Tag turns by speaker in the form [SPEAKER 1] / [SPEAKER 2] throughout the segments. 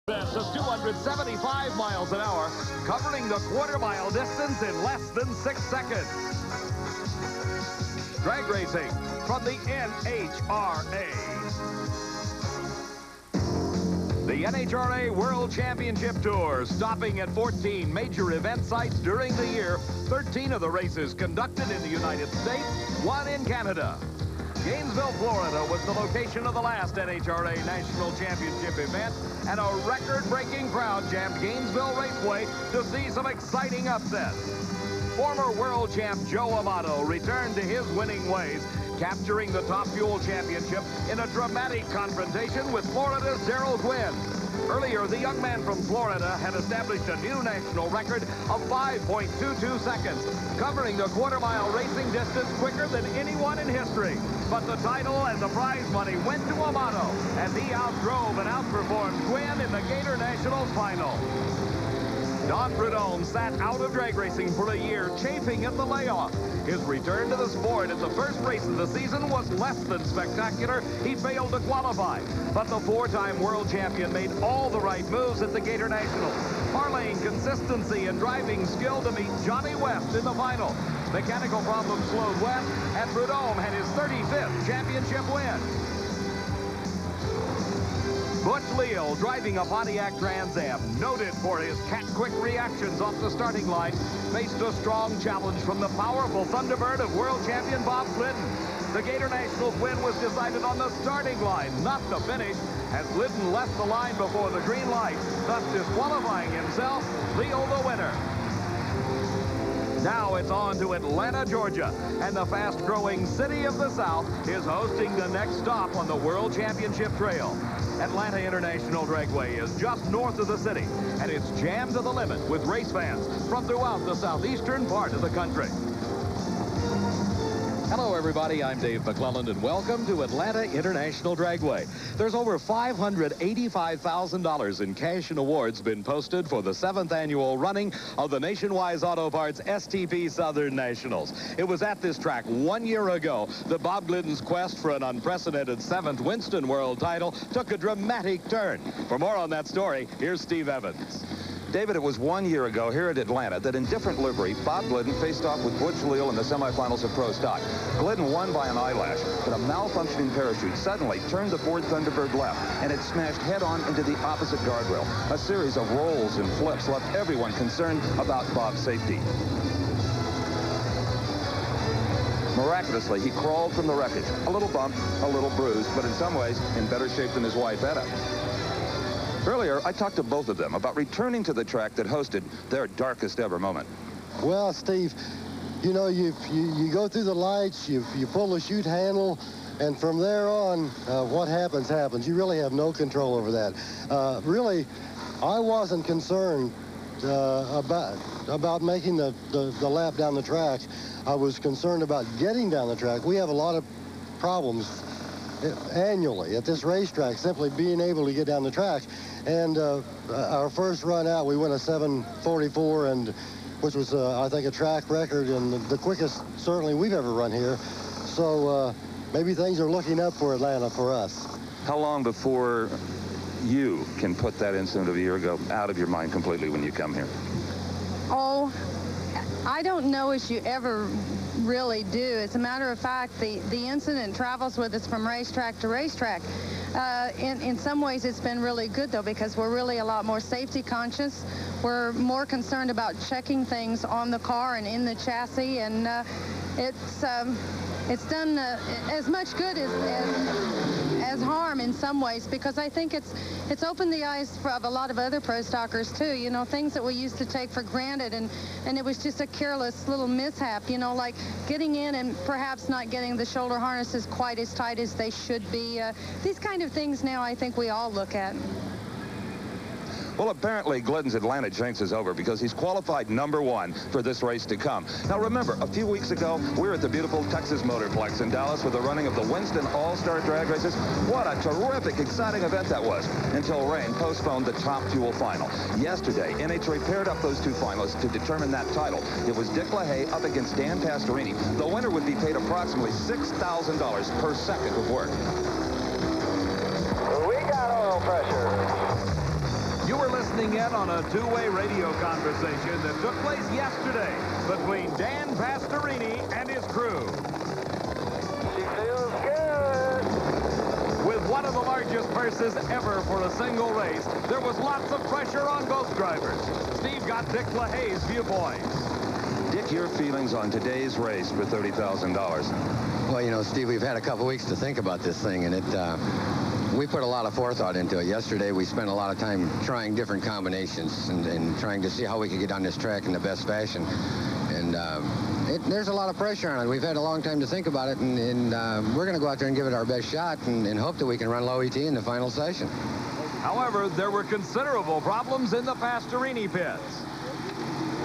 [SPEAKER 1] This is 275 miles an hour, covering the quarter-mile distance in less than 6 seconds. Drag racing from the NHRA. The NHRA World Championship Tour, stopping at 14 major event sites during the year. 13 of the races conducted in the United States, 1 in Canada. Gainesville, Florida was the location of the last NHRA National Championship event, and a record-breaking crowd jammed Gainesville Raceway to see some exciting upsets. Former world champ Joe Amato returned to his winning ways, capturing the Top Fuel Championship in a dramatic confrontation with Florida's Daryl Gwyn. Earlier, the young man from Florida had established a new national record of 5.22 seconds, covering the quarter-mile racing distance quicker than anyone in history. But the title and the prize money went to Amato, and he outdrove and outperformed Gwyn in the Gatornationals final. Don Prudhomme sat out of drag racing for a year, chafing at the layoff. His return to the sport at the first race of the season was less than spectacular. He failed to qualify. But the four-time world champion made all the right moves at the Gatornationals, parlaying consistency and driving skill to meet Johnny West in the final. Mechanical problems slowed West, and Prudhomme had his 35th championship win. Butch Leal, driving a Pontiac Trans Am, noted for his cat-quick reactions off the starting line, faced a strong challenge from the powerful Thunderbird of world champion Bob Glidden. The Gatornationals win was decided on the starting line, not the finish, as Glidden left the line before the green light, thus disqualifying himself. Leal the winner. Now it's on to Atlanta, Georgia, and the fast-growing city of the South is hosting the next stop on the World Championship Trail. Atlanta International Dragway is just north of the city, and it's jammed to the limit with race fans from throughout the southeastern part of the country. Hello, everybody. I'm Dave McClelland, and welcome to Atlanta International Dragway. There's over $585,000 in cash and awards been posted for the 7th annual running of the Nationwise Auto Parts STP Southern Nationals. It was at this track 1 year ago that Bob Glidden's quest for an unprecedented 7th Winston World title took a dramatic turn. For more on that story, here's Steve Evans.
[SPEAKER 2] David, it was 1 year ago here at Atlanta that in different livery, Bob Glidden faced off with Butch Leal in the semifinals of Pro Stock. Glidden won by an eyelash, but a malfunctioning parachute suddenly turned the Ford Thunderbird left, and it smashed head-on into the opposite guardrail. A series of rolls and flips left everyone concerned about Bob's safety. Miraculously, he crawled from the wreckage. A little bump, a little bruised, but in some ways in better shape than his wife, Etta. Earlier, I talked to both of them about returning to the track that hosted their darkest ever moment.
[SPEAKER 3] Well, Steve, you know, you go through the lights, you pull the chute handle, and from there on, what happens, happens. You really have no control over that. Really, I wasn't concerned about making the lap down the track. I was concerned about getting down the track. We have a lot of problems annually at this racetrack, simply being able to get down the track. And our first run out, we went a 7:44, and which was, I think, a track record and the quickest, certainly, we've ever run here. So maybe things are looking up for Atlanta for us.
[SPEAKER 2] How long before you can put that incident of a year ago out of your mind completely when you come here?
[SPEAKER 4] Oh, I don't know if you ever really do. As a matter of fact, the incident travels with us from racetrack to racetrack. In some ways, it's been really good, though, because we're really a lot more safety conscious. We're more concerned about checking things on the car and in the chassis, and it's done as much good as harm in some ways, because I think it's opened the eyes of a lot of other pro stockers too. You know, things that we used to take for granted, and it was just a careless little mishap, you know, like getting in and perhaps not getting the shoulder harnesses quite as tight as they should be. These kind of things now I think we all look at.
[SPEAKER 2] Well, apparently Glidden's Atlanta jinx is over because he's qualified #1 for this race to come. Now, remember, a few weeks ago, we were at the beautiful Texas Motorplex in Dallas with the running of the Winston All-Star Drag Races. What a terrific, exciting event that was, until rain postponed the Top Fuel final. Yesterday, NHRA paired up those two finalists to determine that title. It was Dick LaHaye up against Dan Pastorini. The winner would be paid approximately $6,000 per second of work.
[SPEAKER 5] We got oil pressure.
[SPEAKER 1] listening in on a two-way radio conversation that took place yesterday between Dan Pastorini and his crew.
[SPEAKER 5] She feels good.
[SPEAKER 1] With one of the largest purses ever for a single race, there was lots of pressure on both drivers. Steve got Dick LaHaye's viewpoint.
[SPEAKER 2] Dick, your feelings on today's race for $30,000?
[SPEAKER 6] Well, you know, Steve, we've had a couple weeks to think about this thing, and we put a lot of forethought into it. Yesterday, we spent a lot of time trying different combinations and trying to see how we could get on this track in the best fashion. And there's a lot of pressure on it. We've had a long time to think about it, and we're going to go out there and give it our best shot and hope that we can run low ET in the final session.
[SPEAKER 1] However, there were considerable problems in the Pastorini pits.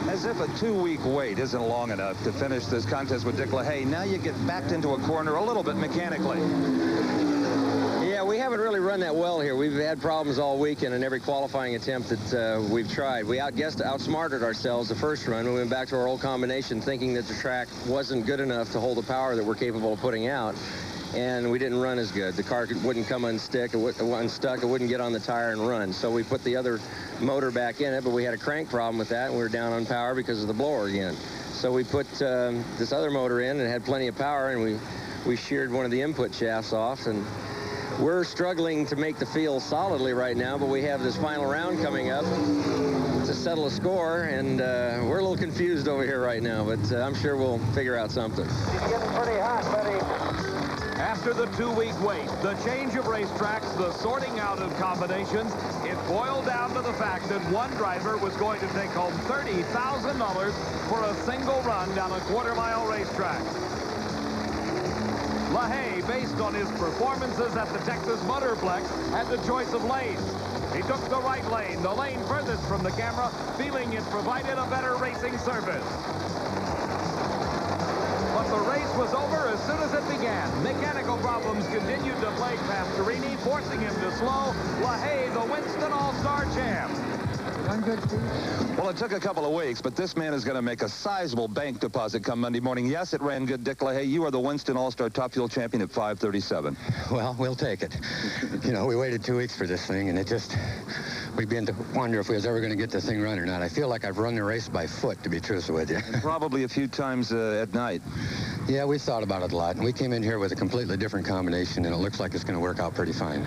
[SPEAKER 2] As if a 2-week wait isn't long enough to finish this contest with Dick LaHaye, now you get backed into a corner a little bit mechanically.
[SPEAKER 7] Yeah, we haven't really run that well here. We've had problems all weekend in every qualifying attempt that we've tried. We outsmarted ourselves the first run. We went back to our old combination thinking that the track wasn't good enough to hold the power that we're capable of putting out. And we didn't run as good. The car wouldn't come unstuck. It wouldn't get on the tire and run. So we put the other motor back in it, but we had a crank problem with that, and we were down on power because of the blower again. So we put this other motor in and it had plenty of power, and we sheared one of the input shafts off, and we're struggling to make the field solidly right now, but we have this final round coming up to settle a score, and we're a little confused over here right now, but I'm sure we'll figure out something.
[SPEAKER 5] She's getting pretty hot, buddy.
[SPEAKER 1] After the 2-week wait, the change of racetracks, the sorting out of combinations, it boiled down to the fact that one driver was going to take home $30,000 for a single run down a quarter-mile racetrack. LaHaye, based on his performances at the Texas Motorplex, had the choice of lanes. He took the right lane, the lane furthest from the camera, feeling it provided a better racing service. But the race was over as soon as it began. Mechanical problems continued to plague Pastorini, forcing him to slow. LaHaye, the Winston All-Star champ.
[SPEAKER 3] I'm good, Steve.
[SPEAKER 2] Well, it took a couple of weeks, but this man is going to make a sizable bank deposit come Monday morning. Yes, it ran good. Dick LaHaye, you are the Winston All-Star Top Fuel champion at 5:37.
[SPEAKER 6] Well, we'll take it. You know, we waited 2 weeks for this thing, and we began to wonder if we was ever going to get this thing run or not. I feel like I've run the race by foot, to be truthful with you.
[SPEAKER 2] And probably a few times at night.
[SPEAKER 6] Yeah, we thought about it a lot, and we came in here with a completely different combination, and it looks like it's going to work out pretty fine.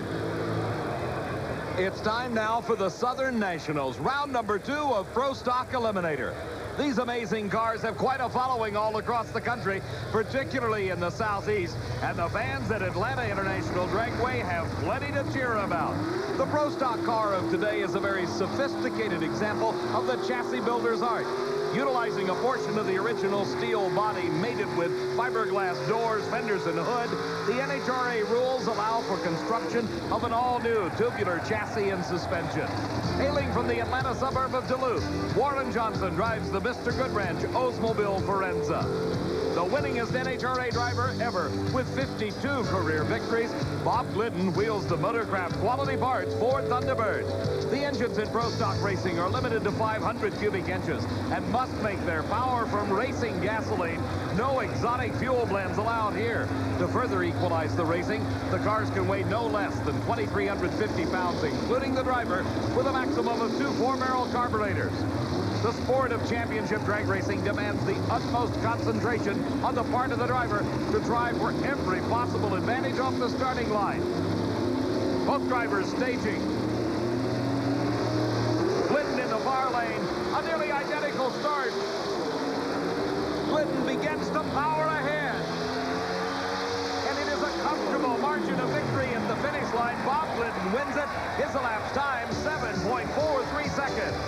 [SPEAKER 1] It's time now for the Southern Nationals, round number 2 of Pro Stock Eliminator. These amazing cars have quite a following all across the country, particularly in the Southeast, and the fans at Atlanta International Dragway have plenty to cheer about. The Pro Stock car of today is a very sophisticated example of the chassis builder's art. Utilizing a portion of the original steel body mated with fiberglass doors, fenders, and hood, the NHRA rules allow for construction of an all-new tubular chassis and suspension. Hailing from the Atlanta suburb of Duluth, Warren Johnson drives the Mr. Goodranch Oldsmobile Forenza. The winningest NHRA driver ever with 52 career victories, Bob Glidden wheels the Motorcraft Quality Parts Ford Thunderbird. The engines in Pro Stock racing are limited to 500 cubic inches and must make their power from racing gasoline. No exotic fuel blends allowed here. To further equalize the racing, the cars can weigh no less than 2,350 pounds, including the driver, with a maximum of 2 4-barrel carburetors. The sport of championship drag racing demands the utmost concentration on the part of the driver to drive for every possible advantage off the starting line. Both drivers staging. Glidden in the far lane, a nearly identical start. Glidden begins to power ahead. And it is a comfortable margin of victory at the finish line. Bob Glidden wins it. His elapsed time, 7.43 seconds.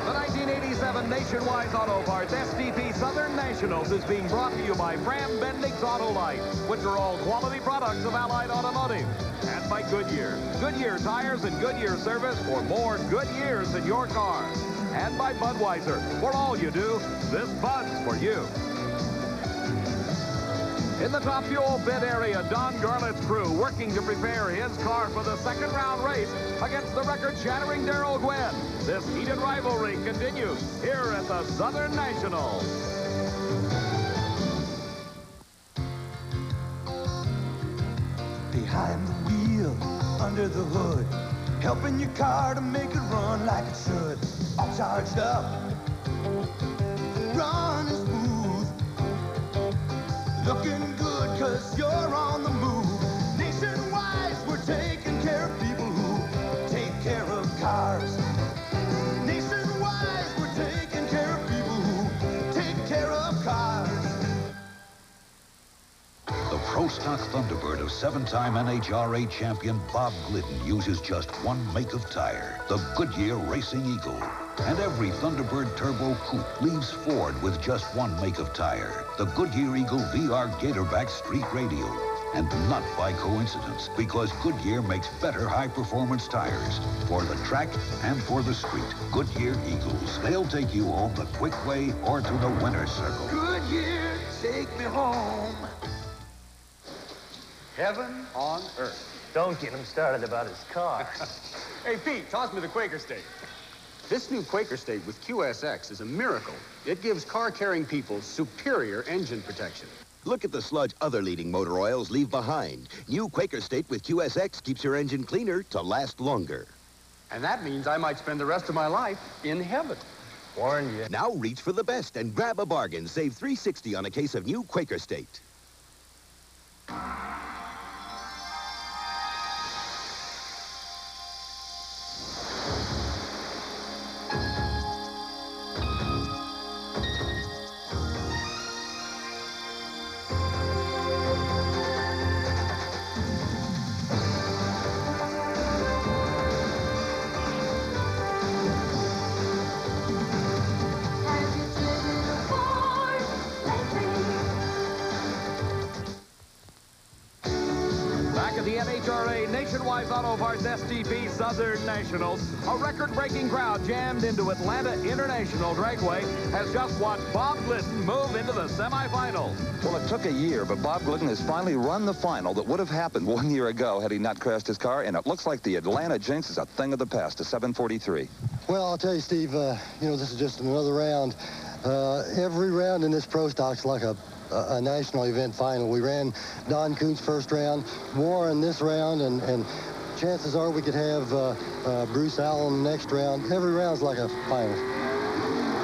[SPEAKER 1] The 1987 Nationwise Auto Parts STP Southern Nationals is being brought to you by Fram Bendix Auto Light, which are all quality products of Allied Automotive. And by Goodyear. Goodyear tires and Goodyear service for more good years in your car. And by Budweiser. For all you do, this Bud's for you. In the Top Fuel pit area, Don Garlits' crew working to prepare his car for the second round race against the record-shattering Daryl Gwyn. This heated rivalry continues here at the Southern Nationals.
[SPEAKER 8] Behind the wheel, under the hood, helping your car to make it run. run like it should, all charged up, running smooth, looking good 'cause you're on the move. Nationwise, we're taking care of people who take care of cars. Nationwise, we're taking care of people who take care of cars.
[SPEAKER 9] The Pro Stock Thunderbird of 7-time NHRA champion Bob Glidden uses just one make of tire, the Goodyear Racing Eagle. And every Thunderbird Turbo Coupe leaves Ford with just one make of tire, the Goodyear Eagle VR Gatorback Street Radial. And not by coincidence, because Goodyear makes better high-performance tires for the track and for the street. Goodyear Eagles. They'll take you home the quick way or to the winner's circle.
[SPEAKER 8] Goodyear, take me home.
[SPEAKER 10] Heaven on earth. Don't get him started about his car.
[SPEAKER 11] Hey, Pete, toss me the Quaker State. This new Quaker State with QSX is a miracle. It gives car-carrying people superior engine protection.
[SPEAKER 12] Look at the sludge other leading motor oils leave behind. New Quaker State with QSX keeps your engine cleaner to last longer.
[SPEAKER 11] And that means I might spend the rest of my life in heaven.
[SPEAKER 10] Warn you.
[SPEAKER 12] Now reach for the best and grab a bargain. Save $3.60 on a case of new Quaker State.
[SPEAKER 1] The NHRA Nationwise Auto Parts STP Southern Nationals. A record-breaking crowd jammed into Atlanta International Dragway has just watched Bob Glidden move into the semifinals.
[SPEAKER 2] Well, it took a year, but Bob Glidden has finally run the final that would have happened 1 year ago had he not crashed his car, and it looks like the Atlanta jinx is a thing of the past, a 743.
[SPEAKER 3] Well, I'll tell you, Steve, you know, this is just another round. Every round in this Pro Stock's like a national event final. We ran Don Kuntz first round, Warren this round, and chances are we could have Bruce Allen next round. Every round's like a final.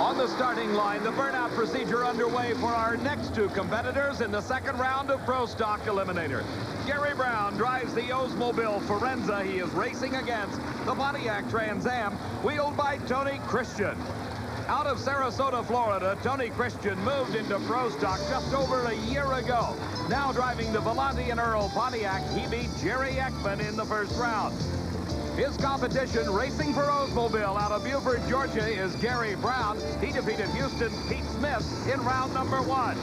[SPEAKER 1] On the starting line, the burnout procedure underway for our next two competitors in the second round of Pro Stock Eliminator. Gary Brown drives the Oldsmobile Forenza he is racing against, the Pontiac Trans Am, wheeled by Tony Christian. Out of Sarasota, Florida, Tony Christian moved into Pro Stock just over a year ago. Now driving the Volante and Earl Pontiac, he beat Jerry Ekman in the first round. His competition, racing for Oldsmobile out of Buford, Georgia, is Gary Brown. He defeated Houston's Pete Smith in round number 1.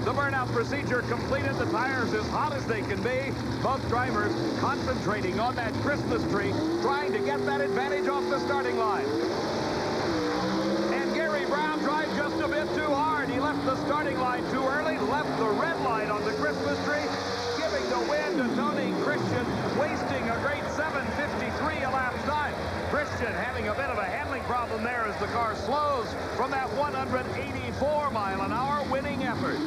[SPEAKER 1] The burnout procedure completed. The tires as hot as they can be. Both drivers concentrating on that Christmas tree, trying to get that advantage off the starting line. Brown drives just a bit too hard. He left the starting line too early, left the red light on the Christmas tree, giving the win to Tony Christian, wasting a great 7:53 elapsed time. Christian having a bit of a handling problem there as the car slows from that 184 mile an hour winning effort.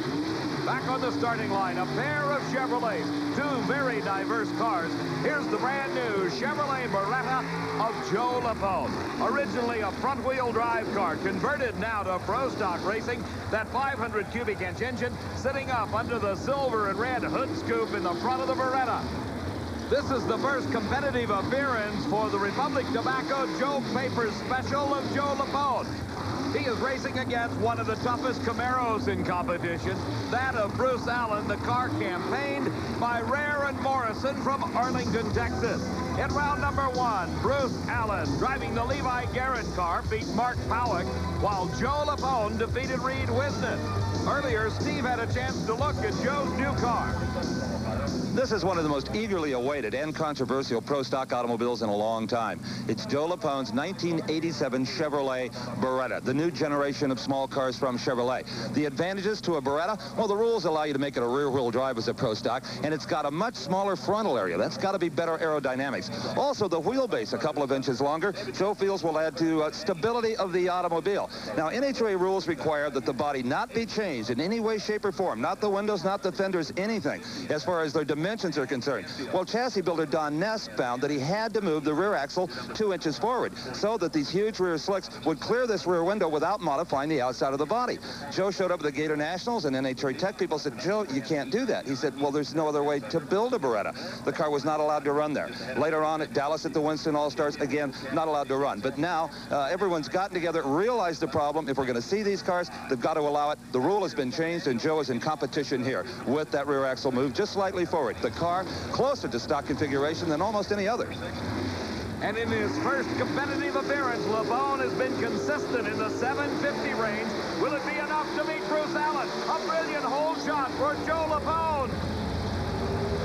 [SPEAKER 1] Back on the starting line, a pair of Chevrolets, two very diverse cars. Here's the brand new Chevrolet Beretta of Joe Lapone. Originally a front-wheel drive car, converted now to Pro Stock racing. That 500 cubic inch engine sitting up under the silver and red hood scoop in the front of the Beretta. This is the first competitive appearance for the Republic Tobacco Joe Papers Special of Joe Lapone. He is racing against one of the toughest Camaros in competition, that of Bruce Allen, the car campaigned by Rare and Morrison from Arlington, Texas. In round number 1, Bruce Allen, driving the Levi Garrett car, beat Mark Powick, while Joe Lapone defeated Reed Wisnett. Earlier, Steve had a chance to look at Joe's new car.
[SPEAKER 2] This is one of the most eagerly awaited and controversial Pro Stock automobiles in a long time. It's Joe Lapone's 1987 Chevrolet Beretta, the new generation of small cars from Chevrolet. The advantages to a Beretta? Well, the rules allow you to make it a rear-wheel drive as a Pro Stock, and it's got a much smaller frontal area. That's got to be better aerodynamics. race. Also, the wheelbase a couple of inches longer, Joe feels will add to stability of the automobile. Now, NHRA rules require that the body not be changed in any way, shape, or form. Not the windows, not the fenders, anything, as far as their dimensions are concerned. Well, chassis builder Don Ness found that he had to move the rear axle 2 inches forward so that these huge rear slicks would clear this rear window without modifying the outside of the body. Joe showed up at the Gatornationals, and NHRA tech people said, Joe, you can't do that. He said, well, there's no other way to build a Beretta. The car was not allowed to run there. Later on at Dallas at the Winston All-Stars, again, not allowed to run. But now everyone's gotten together, realized the problem. If we're going to see these cars, they've got to allow it. The rule has been changed, and Joe is in competition here with that rear axle moved just slightly forward. The car closer to stock configuration than almost any other.
[SPEAKER 1] And in his first competitive appearance, LeBone has been consistent in the 750 range. Will it be enough to beat Bruce Allen? A brilliant hole shot for Joe LeBone.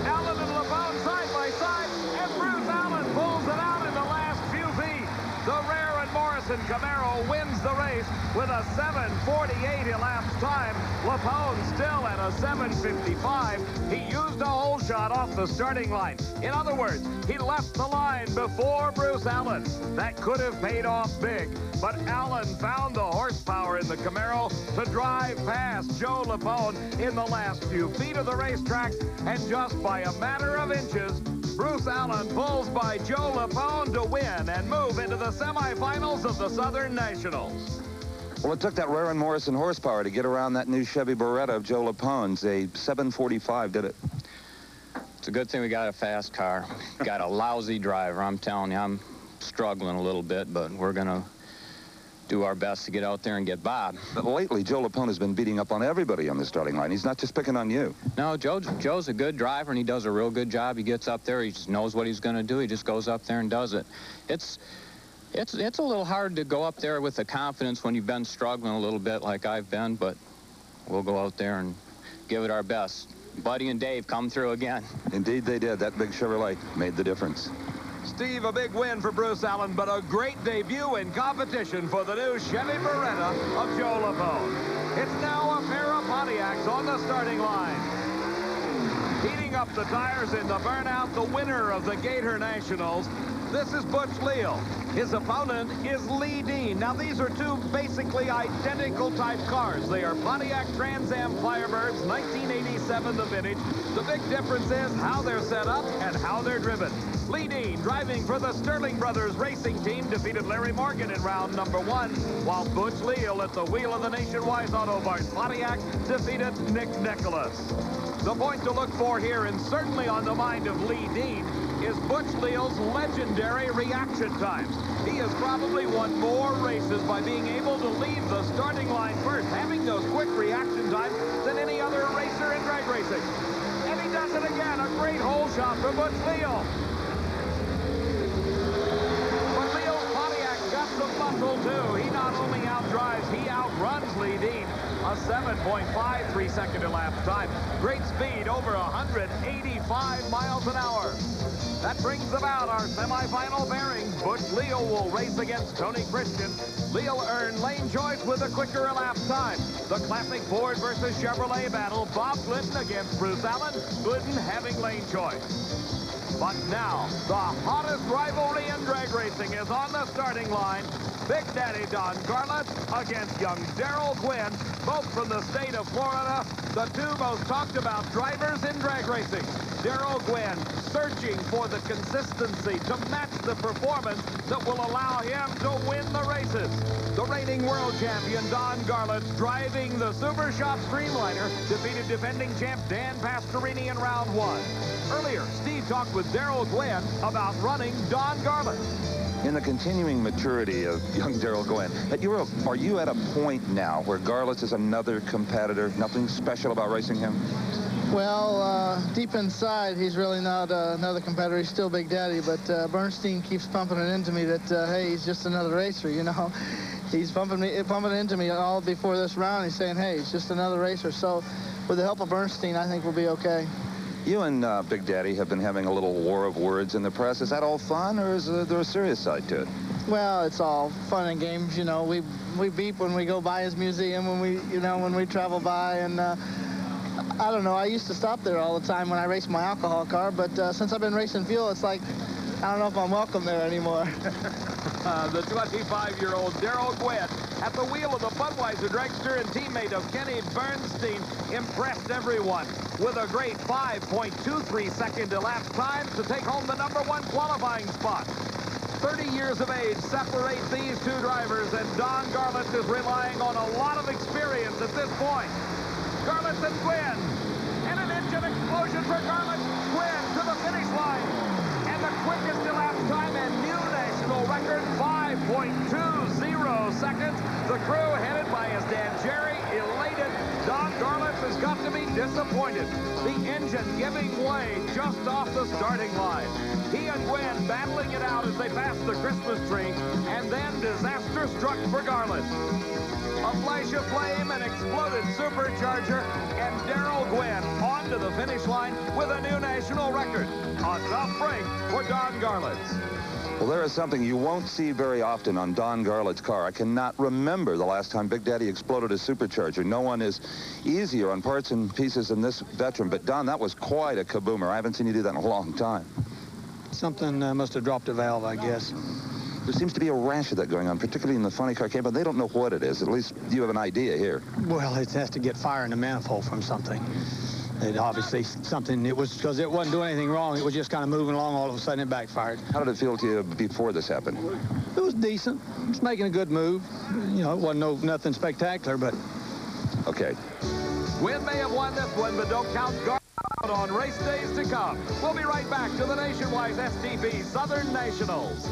[SPEAKER 1] Allen and LeBone side by side, and Bruce Allen pulls it out in the last few feet. The rare and Morrison Camaro wins the race with a 7:48 elapsed time. LeBone still at a 7:55. He used a hole shot off the starting line. In other words, he left the line before Bruce Allen. That could have paid off big, but Allen found the horsepower in the Camaro to drive past Joe LeBone in the last few feet of the racetrack, and just by a matter of inches, Bruce Allen pulls by Joe LeBone to win and move into the semifinals of the Southern Nationals.
[SPEAKER 2] Well, it took that rare and Morrison horsepower to get around that new Chevy Beretta of Joe LeBone's, a 745, did it?
[SPEAKER 13] It's a good thing we got a fast car. Got a lousy driver. I'm telling you, I'm struggling a little bit, but we're going to do our best to get out there and get Bob.
[SPEAKER 2] But lately, Joe LeBone has been beating up on everybody on the starting line. He's not just picking on you.
[SPEAKER 13] No, Joe's a good driver, and he does a real good job. He gets up there. He just knows what he's going to do. He just goes up there and does it. It's a little hard to go up there with the confidence when you've been struggling a little bit like I've been, but we'll go out there and give it our best. Buddy and Dave come through again.
[SPEAKER 2] Indeed they did. That big Chevrolet made the difference.
[SPEAKER 1] Steve, a big win for Bruce Allen, but a great debut in competition for the new Chevy Beretta of Joe LeBone. It's now a pair of Pontiacs on the starting line. Heating up the tires in the burnout, the winner of the Gatornationals. This is Butch Leal. His opponent is Lee Dean. Now, these are two basically identical type cars. They are Pontiac Trans Am Firebirds, 1987, the vintage. The big difference is how they're set up and how they're driven. Lee Dean, driving for the Sterling Brothers Racing Team, defeated Larry Morgan in round number 1, while Butch Leal at the wheel of the Nationwise Auto Bars Pontiac defeated Nick Nicholas. The point to look for here, and certainly on the mind of Lee Dean, is Butch Leal's legendary reaction times. He has probably won more races by being able to leave the starting line first, having those quick reaction times, than any other racer in drag racing. And he does it again, a great hole shot for Butch Leal. But Leal's Pontiac got some muscle too. He not only outdrives, he outruns Lee Dean. A 7.53 second elapsed time. Great speed, over 185 miles an hour. That brings about our semifinal bearings. Butch Leal will race against Tony Christian. Leal earned lane choice with a quicker elapsed time. The classic Ford versus Chevrolet battle. Bob Glidden against Bruce Allen. Glidden having lane choice. But now, the hottest rivalry in drag racing is on the starting line. Big Daddy Don Garlits against young Daryl Gwyn, both from the state of Florida, the two most talked about drivers in drag racing. Daryl Gwyn searching for the consistency to match the performance that will allow him to win the races. The reigning world champion Don Garlits, driving the Super Shop Streamliner, defeated defending champ Dan Pastorini in round 1. Earlier, Steve talked with Daryl Gwyn about running Don Garlits.
[SPEAKER 2] In the continuing maturity of young Daryl Gwyn, are you at a point now where Garlits is another competitor? Nothing special about racing him?
[SPEAKER 14] Well, deep inside, he's really not another competitor. He's still Big Daddy, but Bernstein keeps pumping it into me that, hey, he's just another racer, you know. He's pumping it into me all before this round. He's saying, hey, he's just another racer. So with the help of Bernstein, I think we'll be okay.
[SPEAKER 2] You and Big Daddy have been having a little war of words in the press. Is that all fun, or is there a serious side to it?
[SPEAKER 14] Well, it's all fun and games, you know. We beep when we go by his museum, when we travel by, and I don't know. I used to stop there all the time when I raced my alcohol car, but since I've been racing fuel, it's like I don't know if I'm welcome there anymore.
[SPEAKER 1] The 25-year-old Daryl Gwyn at the wheel of the Budweiser dragster and teammate of Kenny Bernstein impressed everyone with a great 5.23-second elapsed time to take home the #1 qualifying spot. 30 years of age separate these two drivers, and Don Garlits is relying on a lot of experience at this point. Garlits and Gwyn, and an engine explosion for Garlits. Gwyn to the finish line, and the quickest elapsed time and new national record, 5.20 seconds. The crew headed by his dad Jerry, elated. Don Garlits has got to be disappointed. The engine giving way just off the starting line. He and Gwyn battling it out as they passed the Christmas tree, and then disaster struck for Garlits. A flash of flame, an exploded supercharger, and Daryl Gwyn on to the finish line with a new national record. A tough break for Don Garlits.
[SPEAKER 2] Well, there is something you won't see very often on Don Garlits' car. I cannot remember the last time Big Daddy exploded a supercharger. No one is easier on parts and pieces than this veteran. But, Don, that was quite a kaboomer. I haven't seen you do that in a long time.
[SPEAKER 15] Something must have dropped a valve, I guess.
[SPEAKER 2] There seems to be a rash of that going on, particularly in the funny car camp, but they don't know what it is. At least you have an idea here.
[SPEAKER 15] Well, it has to get fire in the manifold from something. It obviously something, it was because it wasn't doing anything wrong. It was just kind of moving along. All of a sudden it backfired.
[SPEAKER 2] How did it feel to you before this happened?
[SPEAKER 15] It was decent. It was making a good move. You know, it wasn't nothing spectacular, but...
[SPEAKER 2] Okay.
[SPEAKER 1] Gwyn may have won this one, but don't count Garlits out on race days to come. We'll be right back to the Nationwise STP Southern Nationals.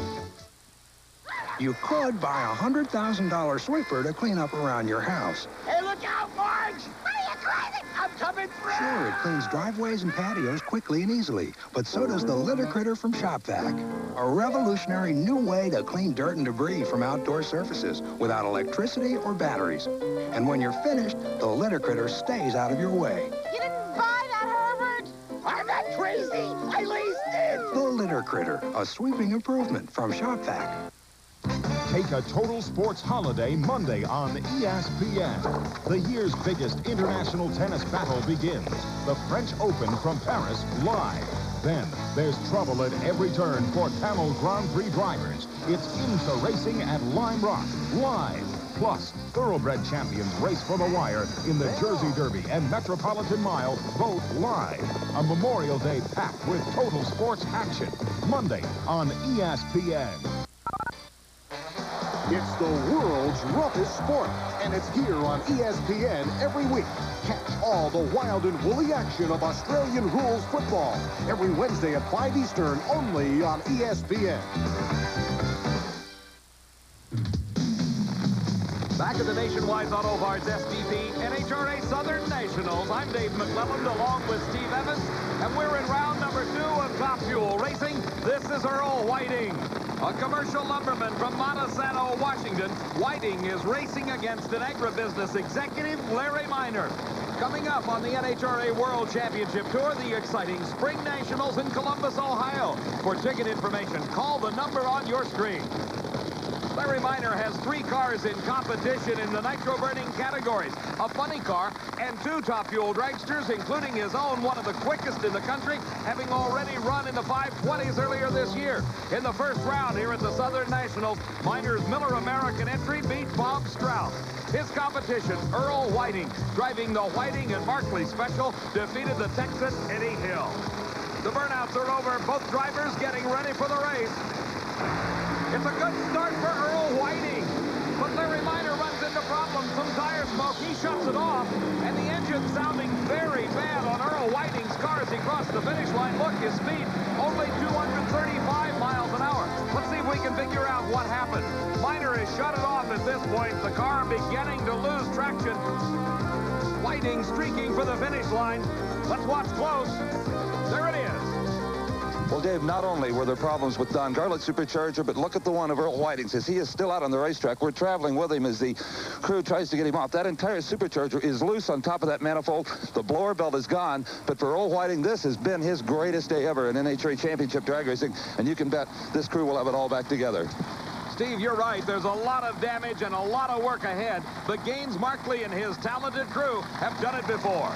[SPEAKER 16] You could buy a $100,000 sweeper to clean up around your house.
[SPEAKER 5] Hey, look out, Marge! What are you crazy? I'm coming through!
[SPEAKER 16] Sure, it cleans driveways and patios quickly and easily, but so does the Litter Critter from ShopVac. A revolutionary new way to clean dirt and debris from outdoor surfaces without electricity or batteries. And when you're finished, the Litter Critter stays out of your way.
[SPEAKER 5] You didn't buy that, Herbert? I'm not crazy! I leased it!
[SPEAKER 16] The Litter Critter, a sweeping improvement from ShopVac.
[SPEAKER 17] Take a total sports holiday Monday on ESPN. The year's biggest international tennis battle begins. The French Open from Paris live. Then there's trouble at every turn for Camel Grand Prix drivers. It's IMSA Racing at Lime Rock live. Plus, thoroughbred champions race for the wire in the Jersey Derby and Metropolitan Mile, both live. A Memorial Day packed with total sports action. Monday on ESPN.
[SPEAKER 18] It's the world's roughest sport, and it's here on ESPN every week. Catch all the wild and woolly action of Australian rules football every Wednesday at 5 Eastern, only on ESPN.
[SPEAKER 1] Back at the Nationwide Auto Parts STP NHRA Southern Nationals, I'm Dave McClelland along with Steve Evans, and we're in round number 2 of Top Fuel Racing. This is Earl Whiting, a commercial lumberman from Monticello, Washington. Whiting is racing against an agribusiness executive, Larry Minor. Coming up on the NHRA World Championship Tour, the exciting Spring Nationals in Columbus, Ohio. For ticket information, call the number on your screen. Larry Minor has 3 cars in competition in the nitro-burning categories, a funny car, and 2 Top Fuel dragsters, including his own, one of the quickest in the country, having already run in the 520s earlier this year. In the first round here at the Southern Nationals, Minor's Miller American entry beat Bob Strauss. His competition, Earl Whiting, driving the Whiting and Markley Special, defeated the Texan Eddie Hill. The burnouts are over, both drivers getting ready for the race. It's a good start for Earl Whiting, but Larry Minor runs into problems, some tire smoke. He shuts it off, and the engine sounding very bad on Earl Whiting's car as he crossed the finish line. Look, his speed, only 235 miles an hour. Let's see if we can figure out what happened. Minor has shut it off at this point, the car beginning to lose traction. Whiting streaking for the finish line. Let's watch close. There it is.
[SPEAKER 2] Well, Dave, not only were there problems with Don Garlits' supercharger, but look at the one of Earl Whiting's. As he is still out on the racetrack, we're traveling with him as the crew tries to get him off. That entire supercharger is loose on top of that manifold. The blower belt is gone. But for Earl Whiting, this has been his greatest day ever in NHRA Championship drag racing. And you can bet this crew will have it all back together.
[SPEAKER 1] Steve, you're right. There's a lot of damage and a lot of work ahead. But Gaines Markley and his talented crew have done it before.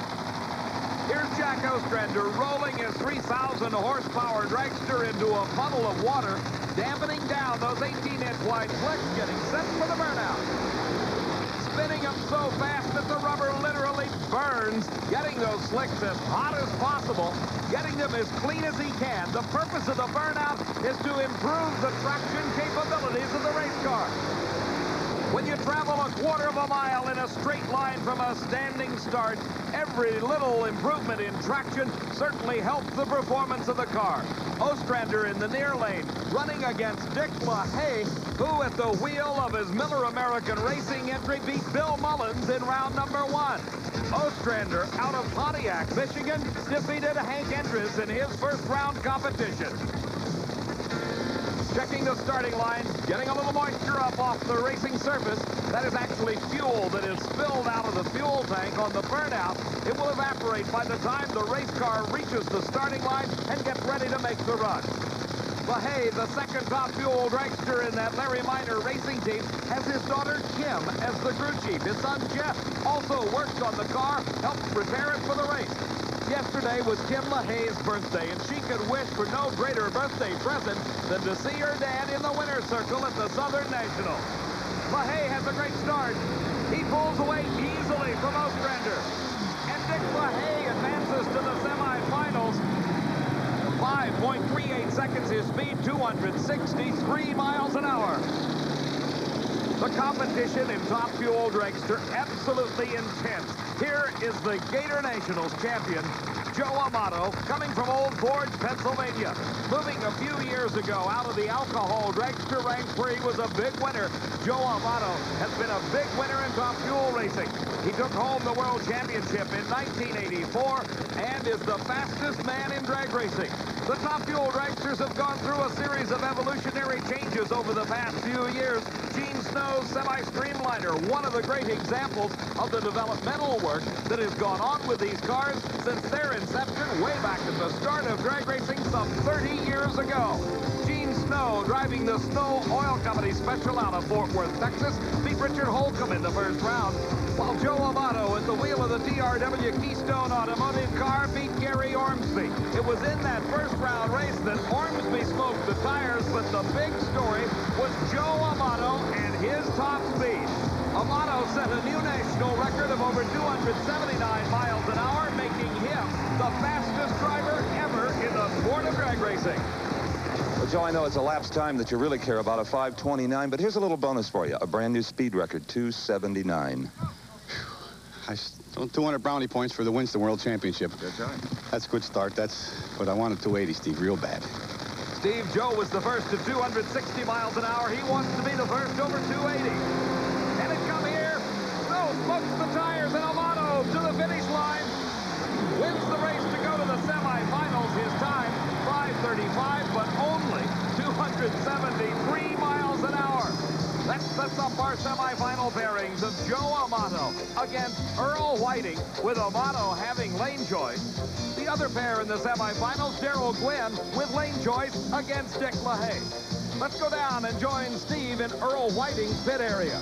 [SPEAKER 1] Here's Jack Ostrander rolling his 3,000 horsepower dragster into a puddle of water, dampening down those 18-inch wide slicks, getting set for the burnout. Spinning them so fast that the rubber literally burns, getting those slicks as hot as possible, getting them as clean as he can. The purpose of the burnout is to improve the traction capabilities of the race car. When you travel a quarter of a mile in a straight line from a standing start, every little improvement in traction certainly helps the performance of the car. Ostrander in the near lane, running against Dick LaHaye, who at the wheel of his Miller American Racing entry beat Bill Mullins in round number 1. Ostrander, out of Pontiac, Michigan, defeated Hank Andrus in his first round competition. Checking the starting line, getting a little moisture up off the racing surface. That is actually fuel that is spilled out of the fuel tank on the burnout. It will evaporate by the time the race car reaches the starting line and gets ready to make the run. LaHaye, the second top fuel dragster in that Larry Minor racing team, has his daughter Kim as the crew chief. His son Jeff also worked on the car, helped prepare it for the race. Yesterday was Kim LaHaye's birthday, and she could wish for no greater birthday present than to see her dad in the winner's circle at the Southern Nationals. LaHaye has a great start. He pulls away easily from Ostrander. And Dick LaHaye advances to the semifinals. 5.38 seconds his speed, 263 miles an hour. The competition in top fuel dragster, absolutely intense. Here is the Gatornationals champion, Joe Amato, coming from Old Forge, Pennsylvania. Moving a few years ago out of the alcohol dragster ranks where he was a big winner, Joe Amato has been a big winner in top fuel racing. He took home the World Championship in 1984 and is the fastest man in drag racing. The top fuel dragsters have gone through a series of evolutionary changes over the past few years. Gene Snow's semi-streamliner, one of the great examples of the developmental work that has gone on with these cars since their inception way back at the start of drag racing some 30 years ago. Gene Snow, driving the Snow Oil Company special out of Fort Worth, Texas, beat Richard Holcomb in the first round, while Joe Amato at the wheel of the DRW Keystone Automotive car beat Gary Ormsby. It was in that first round race that Ormsby smoked the tires, but the big story was Joe Amato and his top speed. Amato set a new national record of over 279 miles an hour, making him the fastest driver ever in the sport of drag racing.
[SPEAKER 2] Well, Joe, I know it's a lapsed time that you really care about, a 5:29, but here's a little bonus for you. A brand new speed record, 279.
[SPEAKER 11] 200 brownie points for the Winston World Championship.
[SPEAKER 2] That's right.
[SPEAKER 11] That's a good start. But I wanted 280, Steve, real bad.
[SPEAKER 1] Steve, Joe was the first to 260 miles an hour. He wants to be the first over 280. And it come here. Snow smokes the tires, and Amato to the finish line. Wins the race to go to the semifinals. His time, 5:35, but only 273 miles an hour. That sets up our semifinal pairings of Joe Amato against Earl Whiting, with Amato having lane choice. The other pair in the semifinals, Daryl Gwyn with lane choice against Dick LaHaye. Let's go down and join Steve in Earl Whiting's pit area.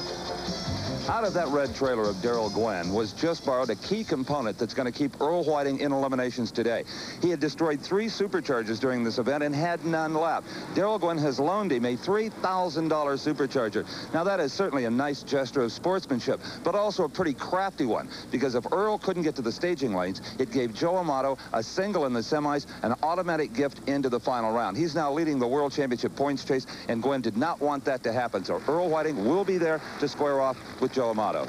[SPEAKER 2] Out of that red trailer of Daryl Gwyn was just borrowed a key component that's going to keep Earl Whiting in eliminations today. He had destroyed 3 superchargers during this event and had none left. Daryl Gwyn has loaned him a $3,000 supercharger. Now, that is certainly a nice gesture of sportsmanship, but also a pretty crafty one, because if Earl couldn't get to the staging lanes, it gave Joe Amato a single in the semis, an automatic gift into the final round. He's now leading the World Championship points chase, and Gwyn did not want that to happen, so Earl Whiting will be there to square off with Joe Amato.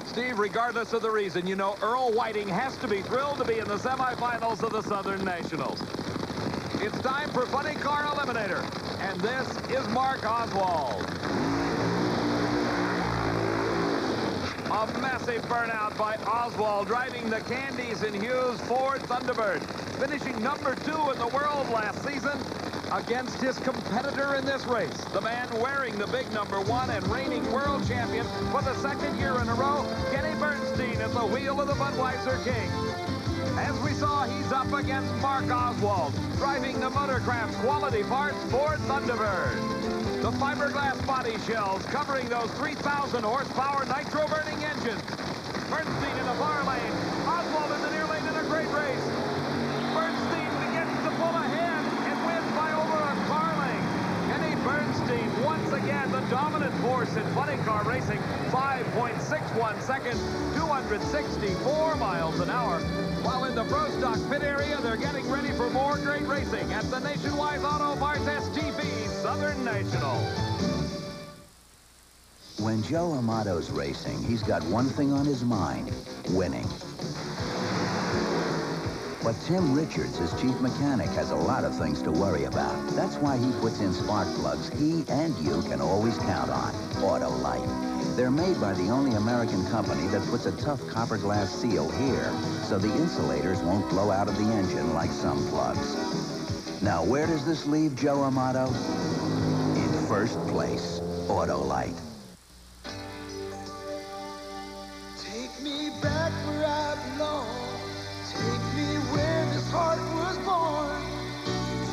[SPEAKER 1] Steve, regardless of the reason, you know Earl Whiting has to be thrilled to be in the semifinals of the Southern Nationals. It's time for Funny Car Eliminator, and this is Mark Oswald. A massive burnout by Oswald, driving the Candies and Hughes Ford Thunderbird, finishing number 2 in the world last season against his competitor in this race, the man wearing the big number 1 and reigning world champion for the 2nd year in a row, Kenny Bernstein at the wheel of the Budweiser King. As we saw, he's up against Mark Oswald, driving the Motorcraft's quality parts Ford Thunderbird. The fiberglass body shells covering those 3,000 horsepower nitro-burning engines. Bernstein in the far lane, Oswald in the near lane, and a great race. Bernstein begins to pull ahead and wins by over a car length. Kenny Bernstein, once again, the dominant force in funny car racing. 5.61 seconds, 264 miles an hour. While in the Pro Stock pit area, they're getting ready for more great racing at the Nationwise Auto Parts STP Southern National.
[SPEAKER 19] When Joe Amato's racing, he's got one thing on his mind: winning. But Tim Richards, his chief mechanic, has a lot of things to worry about. That's why he puts in spark plugs he and you can always count on. Autolite. They're made by the only American company that puts a tough copper glass seal here, so the insulators won't blow out of the engine like some plugs. Now, where does this leave Joe Amato? In first place. Autolite.
[SPEAKER 8] Take me back where I belong. Take me where this heart was born.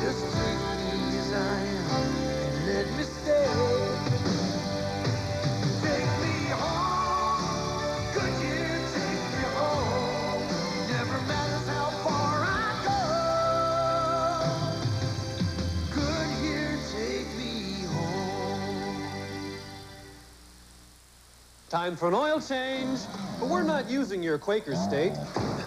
[SPEAKER 8] Just take me as I am and let me stay. Take me home. Could you take me home? Never matters how far I go. Could you take me home?
[SPEAKER 20] Time for an oil change. But we're not using your Quaker State.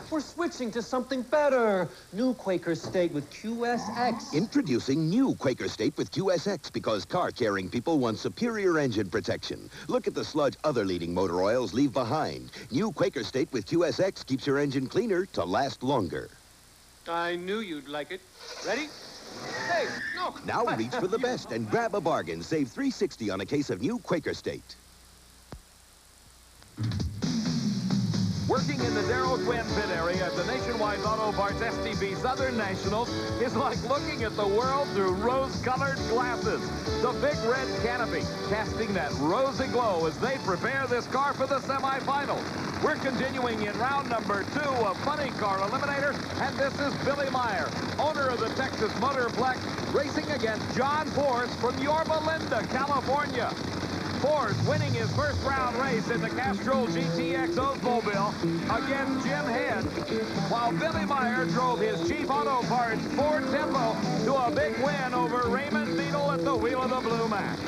[SPEAKER 20] We're switching to something better. New Quaker State with QSX.
[SPEAKER 12] Introducing new Quaker State with QSX, because car-carrying people want superior engine protection. Look at the sludge other leading motor oils leave behind. New Quaker State with QSX keeps your engine cleaner to last longer.
[SPEAKER 20] I knew you'd like it. Ready? Hey, no.
[SPEAKER 12] Now reach for the best and grab a bargain. Save $3.60 on a case of new Quaker State.
[SPEAKER 1] Working in the Daryl Gwyn pit area at the Nationwise Auto Parts STP Southern Nationals is like looking at the world through rose-colored glasses. The big red canopy casting that rosy glow as they prepare this car for the semifinals. We're continuing in round number 2 of Funny Car Eliminator, and this is Billy Meyer, owner of the Texas Motorplex, racing against John Force from Yorba Linda, California. Force winning his first round race in the Castrol GTX Oldsmobile against Jim Head, while Billy Meyer drove his cheap auto parts Ford Tempo to a big win over Raymond Needle at the wheel of the Blue Mac.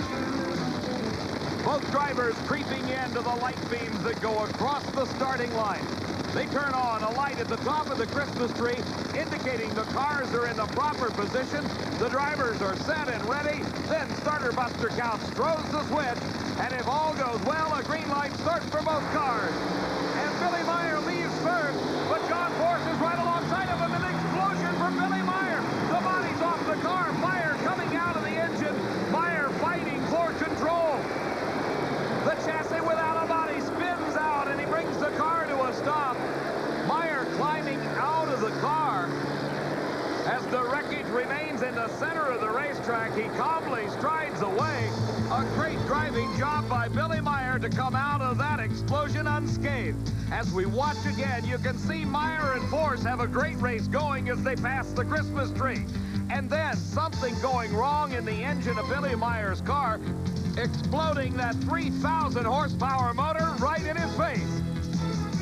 [SPEAKER 1] Both drivers creeping into the light beams that go across the starting line. They turn on a light at the top of the Christmas tree, indicating the cars are in the proper position. The drivers are set and ready. Then starter Buster Couch throws the switch, and if all goes well, a green light starts for both cars. And Billy Meyer leaves first, but John Force is right alongside of him. An explosion for Billy Meyer. The body's off the car. Fire coming out of the engine. Meyer fighting for control. The chassis without a body spins out, and he brings the car to a stop. Meyer climbing out of the car. As the wreckage remains in the center of the racetrack, he calmly strides away. A great driving job by Billy Meyer to come out of that explosion unscathed. As we watch again, you can see Meyer and Force have a great race going as they pass the Christmas tree. And then something going wrong in the engine of Billy Meyer's car, exploding that 3,000 horsepower motor right in his face.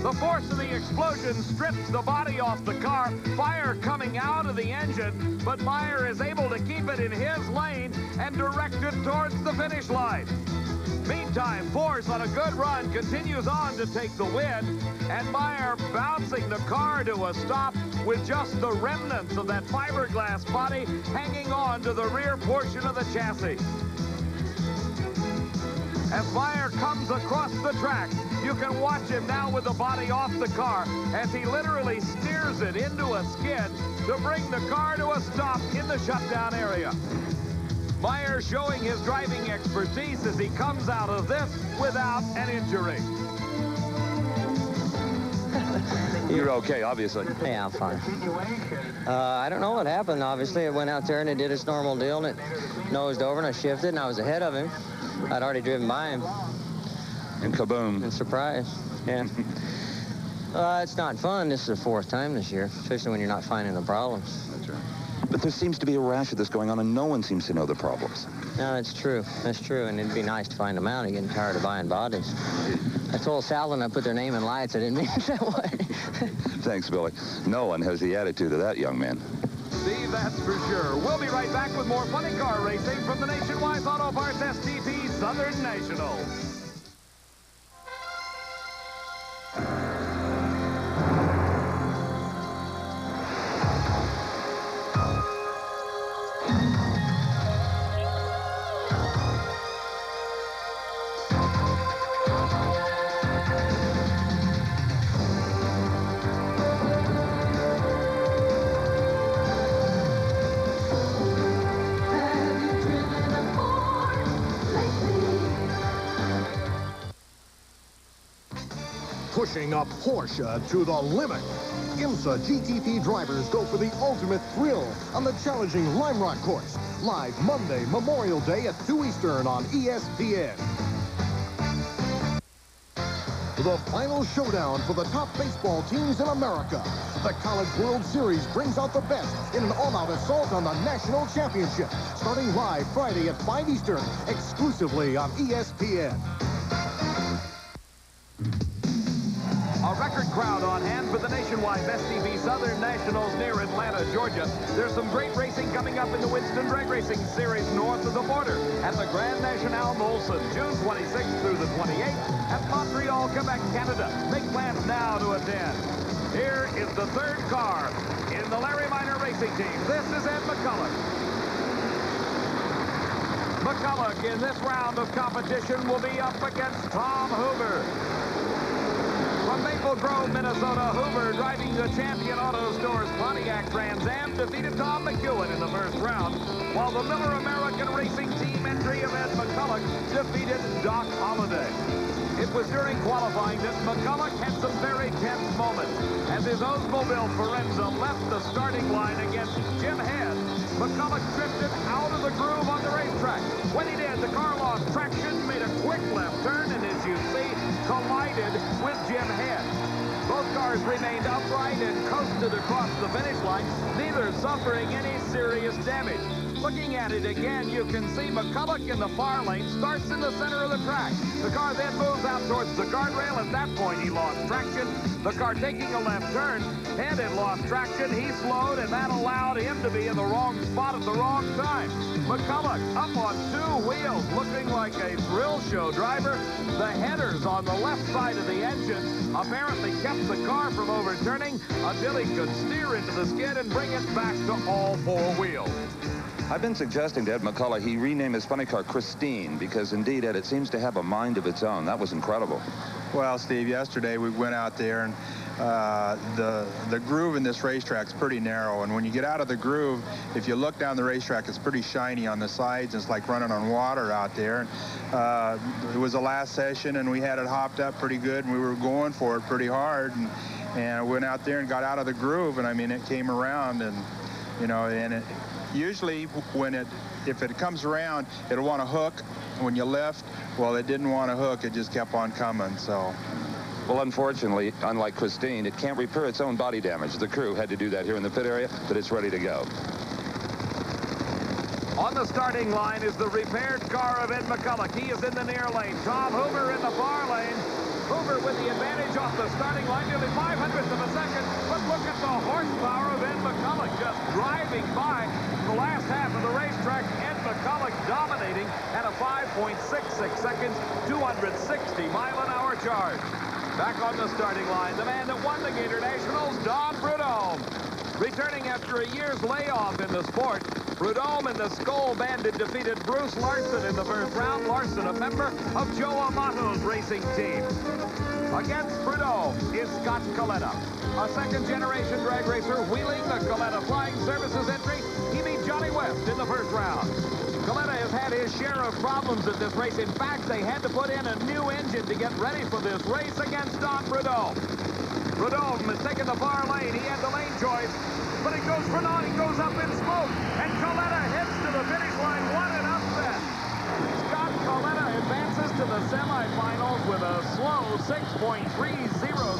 [SPEAKER 1] The force of the explosion strips the body off the car, fire coming out of the engine, but Meyer is able to keep it in his lane and direct it towards the finish line. Meantime, Force on a good run continues on to take the win, and Meyer bouncing the car to a stop with just the remnants of that fiberglass body hanging on to the rear portion of the chassis. As Meyer comes across the track, you can watch him now with the body off the car as he literally steers it into a skid to bring the car to a stop in the shutdown area. Meyer showing his driving expertise as he comes out of this without an injury.
[SPEAKER 2] You're okay, obviously.
[SPEAKER 7] Yeah, I'm fine. I don't know what happened, obviously. It went out there and it did its normal deal, and it nosed over, and I shifted, and I was ahead of him. I'd already driven by him.
[SPEAKER 2] And kaboom.
[SPEAKER 7] And surprise, yeah. It's not fun. This is the 4th time this year, especially when you're not finding the problems.
[SPEAKER 2] That's right. But there seems to be a rash of this going on, and no one seems to know the problems.
[SPEAKER 7] No, that's true. That's true, and it'd be nice to find them out. I'm getting tired of buying bodies. I told Sal when I put their name in lights, I didn't mean it that way.
[SPEAKER 2] Thanks, Billy. No one has the attitude of that young man.
[SPEAKER 1] Steve, that's for sure. We'll be right back with more funny car racing from the Nationwise Auto Parts STP Southern Nationals.
[SPEAKER 18] Pushing a Porsche to the limit. IMSA GTP drivers go for the ultimate thrill on the challenging Lime Rock course. Live Monday, Memorial Day at 2 Eastern on ESPN. The final showdown for the top baseball teams in America. The College World Series brings out the best in an all-out assault on the national championship. Starting live Friday at 5 Eastern, exclusively on ESPN.
[SPEAKER 1] A record crowd on hand for the Nationwide STP Southern Nationals near Atlanta, Georgia. There's some great racing coming up in the Winston Drag Racing Series north of the border at the Grand National Molson, June 26th through the 28th at Montreal, Quebec, Canada. Make plans now to attend. Here is the third car in the Larry Minor Racing Team. This is Ed McCulloch. McCulloch in this round of competition will be up against Tom Hoover. From Maple Grove, Minnesota, Hoover, driving the Champion Auto Store's Pontiac Trans Am, defeated Tom McEwen in the first round, while the Miller American Racing Team entry of Ed McCulloch defeated Doc Holliday. It was during qualifying that McCulloch had some very tense moments. As his Oldsmobile Forenza left the starting line against Jim Head, McCulloch drifted out of the groove on the racetrack. When he did, the car lost traction, made a quick left turn, and as you see, collided with Jim Head. Both cars remained upright and coasted across the finish line, neither suffering any serious damage. Looking at it again, you can see McCulloch in the far lane starts in the center of the track. The car then moves out towards the guardrail. At that point, he lost traction. The car taking a left turn, and it lost traction. He slowed, and that allowed him to be in the wrong spot at the wrong time. McCulloch up on two wheels, looking like a thrill show driver. The headers on the left side of the engine apparently kept the car from overturning until he could steer into the skid and bring it back to all four wheels.
[SPEAKER 2] I've been suggesting to Ed McCulloch he rename his funny car Christine, because indeed, Ed, it seems to have a mind of its own. That was incredible.
[SPEAKER 21] Well, Steve, yesterday we went out there, and the groove in this racetrack is pretty narrow, and when you get out of the groove, if you look down the racetrack, it's pretty shiny on the sides. It's like running on water out there. It was the last session, and we had it hopped up pretty good, and we were going for it pretty hard, and I went out there and got out of the groove, and I mean, it came around, and you know, and it usually if it comes around, it'll want to hook. When you lift, well, it didn't want to hook. It just kept on coming, so.
[SPEAKER 2] Well, unfortunately, unlike Christine, it can't repair its own body damage. The crew had to do that here in the pit area, but it's ready to go.
[SPEAKER 1] On the starting line is the repaired car of Ed McCulloch. He is in the near lane. Tom Hoover in the far lane. Hoover with the advantage off the starting line, nearly 500th of a second. But look at the horsepower of Ed McCulloch just driving by the last half of the racetrack. Ed McCulloch dominating at a 5.66 seconds, 260 mile-an-hour charge. Back on the starting line, the man that won the Gatornationals, Don Prudhomme. Returning after a year's layoff in the sport, Prudhomme and the Skull Bandit defeated Bruce Larson in the first round. Larson, a member of Joe Amato's racing team. Against Prudhomme is Scott Coletta, a second-generation drag racer wheeling the Coletta Flying Services entry. He beat Johnny West in the first round. Coletta has had his share of problems at this race. In fact, they had to put in a new engine to get ready for this race against Don Prudhomme. Prudhomme has taken the far lane. He had the lane choice, but it goes for naught. He goes up in smoke, and Coletta heads to the finish line. What an upset! Scott Coletta advances to the semi semifinals with a slow 6.30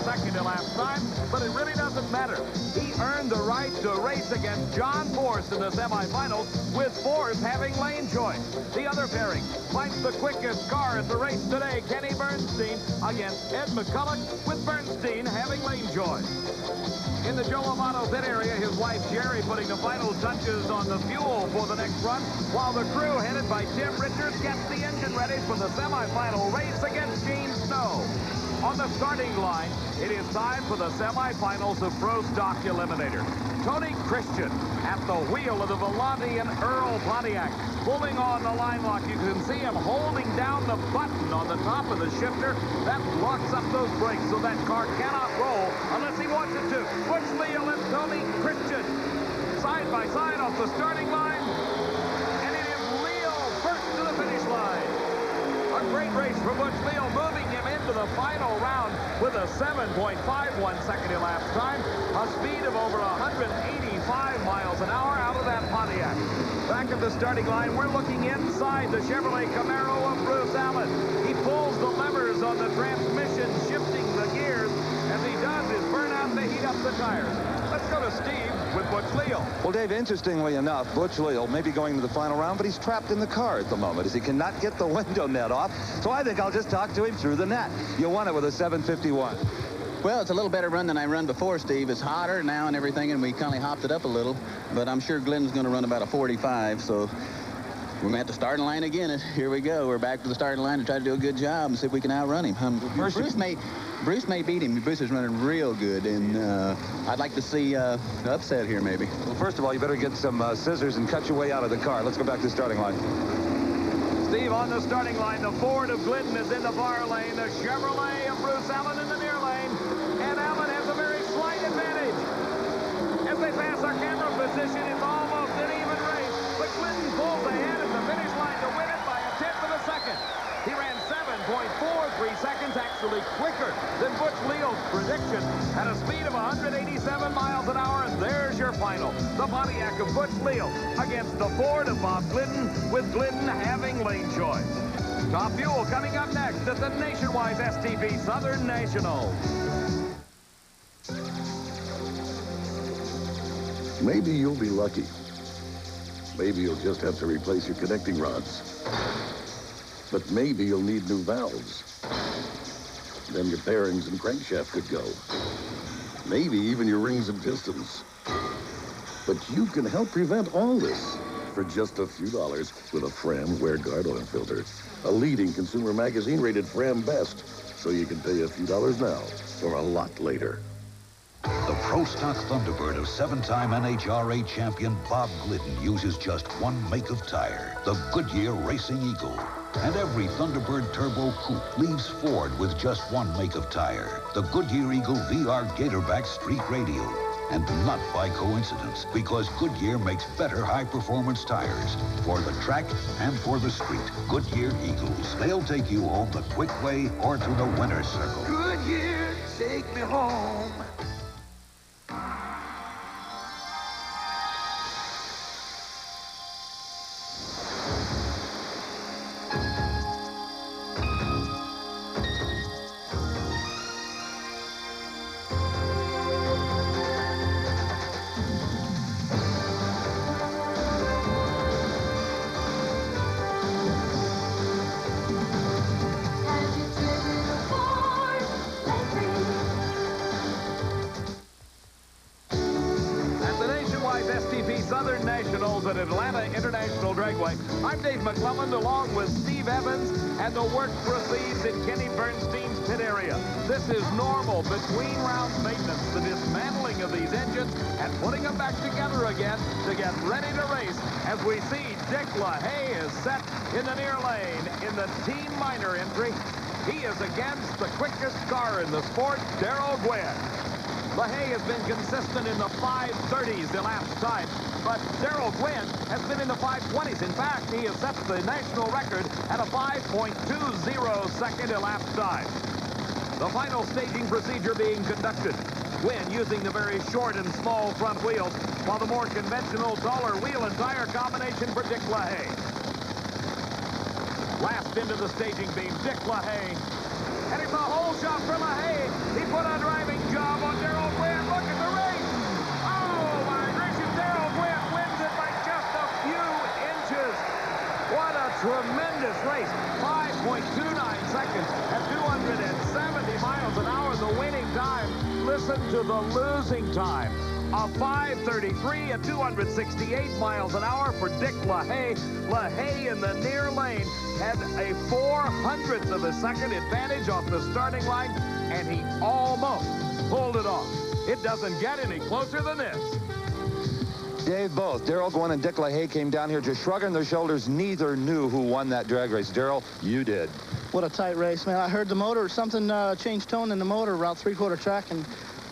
[SPEAKER 1] second elapsed time, but it really doesn't matter. He earned the right to race against John Force in the semifinals, with Force having lane choice. The other pairing finds the quickest car at the race today, Kenny Bernstein, against Ed McCulloch, with Bernstein having lane choice. In the Joe Amato pit area, his wife Jerry putting the final touches on the fuel for the next run, while the crew headed by Tim Richards gets the engine ready for the semifinal race against Gene Snow. On the starting line, it is time for the semifinals of Pro Stock Eliminator. Tony Christian at the wheel of the Volante and Earl Pontiac, pulling on the line lock. You can see him holding down the button on the top of the shifter. That locks up those brakes so that car cannot roll unless he wants it to. Butch Leal and Tony Christian side by side off the starting line. And it is Leal first to the finish line. A great race for Butch Leal, moving him into the final round with a 7.51 second elapsed time, a speed of over 185 miles an hour out of that Pontiac. Back at the starting line, we're looking inside the Chevrolet Camaro of Bruce Allen. He pulls the levers on the transmission, shifting the gears. As he does his burnout, they heat up the tires. Let's go to Steve with Butch Leal.
[SPEAKER 2] Well, Dave, interestingly enough, Butch Leal may be going to the final round, but he's trapped in the car at the moment as he cannot get the window net off. So I think I'll just talk to him through the net. You won it with a 7:51.
[SPEAKER 4] Well, it's a little better run than I run before, Steve. It's hotter now and everything, and we kind of hopped it up a little. But I'm sure Glenn's going to run about a 45, so we're going to have to start in line again. Here we go. We're back to the starting line to try to do a good job and see if we can outrun him. Bruce may beat him. Bruce is running real good, and I'd like to see an upset here, maybe.
[SPEAKER 2] Well, first of all, you better get some scissors and cut your way out of the car. Let's go back to the starting line.
[SPEAKER 1] Steve, on the starting line, the Ford of Glidden is in the far lane, the Chevrolet of Bruce Allen in the near lane, and Allen has a very slight advantage. As they pass our camera position, it's almost an even race, but Glidden pulls ahead at the finish line to win it by a tenth of a second. He ran 7.43 seconds, actually quicker than Butch Leal's prediction, at a speed of 187 miles an hour, and there's your final. The Pontiac of Butch Leal against the Ford of Bob Glidden, with Glidden having lane choice. Top Fuel coming up next at the Nationwise STP Southern Nationals.
[SPEAKER 22] Maybe you'll be lucky. Maybe you'll just have to replace your connecting rods. But maybe you'll need new valves. Then your bearings and crankshaft could go. Maybe even your rings and pistons. But you can help prevent all this for just a few dollars with a Fram Wear Guard oil filter. A leading consumer magazine rated Fram Best. So you can pay a few dollars now or a lot later.
[SPEAKER 9] The Pro Stock Thunderbird of 7-time NHRA champion Bob Glidden uses just one make of tire, the Goodyear Racing Eagle. And every Thunderbird Turbo Coupe leaves Ford with just one make of tire, the Goodyear Eagle VR Gatorback Street Radial. And not by coincidence, because Goodyear makes better high-performance tires for the track and for the street. Goodyear Eagles. They'll take you home the quick way or to the winner's circle.
[SPEAKER 8] Goodyear, take me home.
[SPEAKER 1] Southern Nationals at Atlanta International Dragway. I'm Dave McClelland, along with Steve Evans, and the work proceeds in Kenny Bernstein's pit area. This is normal between round maintenance, the dismantling of these engines and putting them back together again to get ready to race, as we see Dick LaHaye is set in the near lane in the Team Minor entry. He is against the quickest car in the sport, Daryl Gwyn. LaHaye has been consistent in the 5:30s elapsed time, but Daryl Gwyn has been in the 5:20s. In fact, he has set the national record at a 5.20 second elapsed time. The final staging procedure being conducted. Gwyn using the very short and small front wheels, while the more conventional taller wheel and tire combination for Dick LaHaye. Last into the staging beam, Dick LaHaye. And it's a whole shot for LaHaye. He put a driving job on Daryl Gwyn. Look at the race. Oh, my gracious. Daryl Gwyn wins it by just a few inches. What a tremendous race. 5.29 seconds at 270 miles an hour, the winning time. Listen to the losing time. A 5:33 at 268 miles an hour for Dick LaHaye. LaHaye in the near lane had a 0.04 of a second advantage off the starting line, and he almost pulled it off. It doesn't get any closer than this.
[SPEAKER 2] Dave, both Daryl Gwyn and Dick LaHaye came down here just shrugging their shoulders. Neither knew who won that drag race. Daryl, you did.
[SPEAKER 14] What a tight race, man. I heard the motor, something changed tone in the motor around three-quarter track, and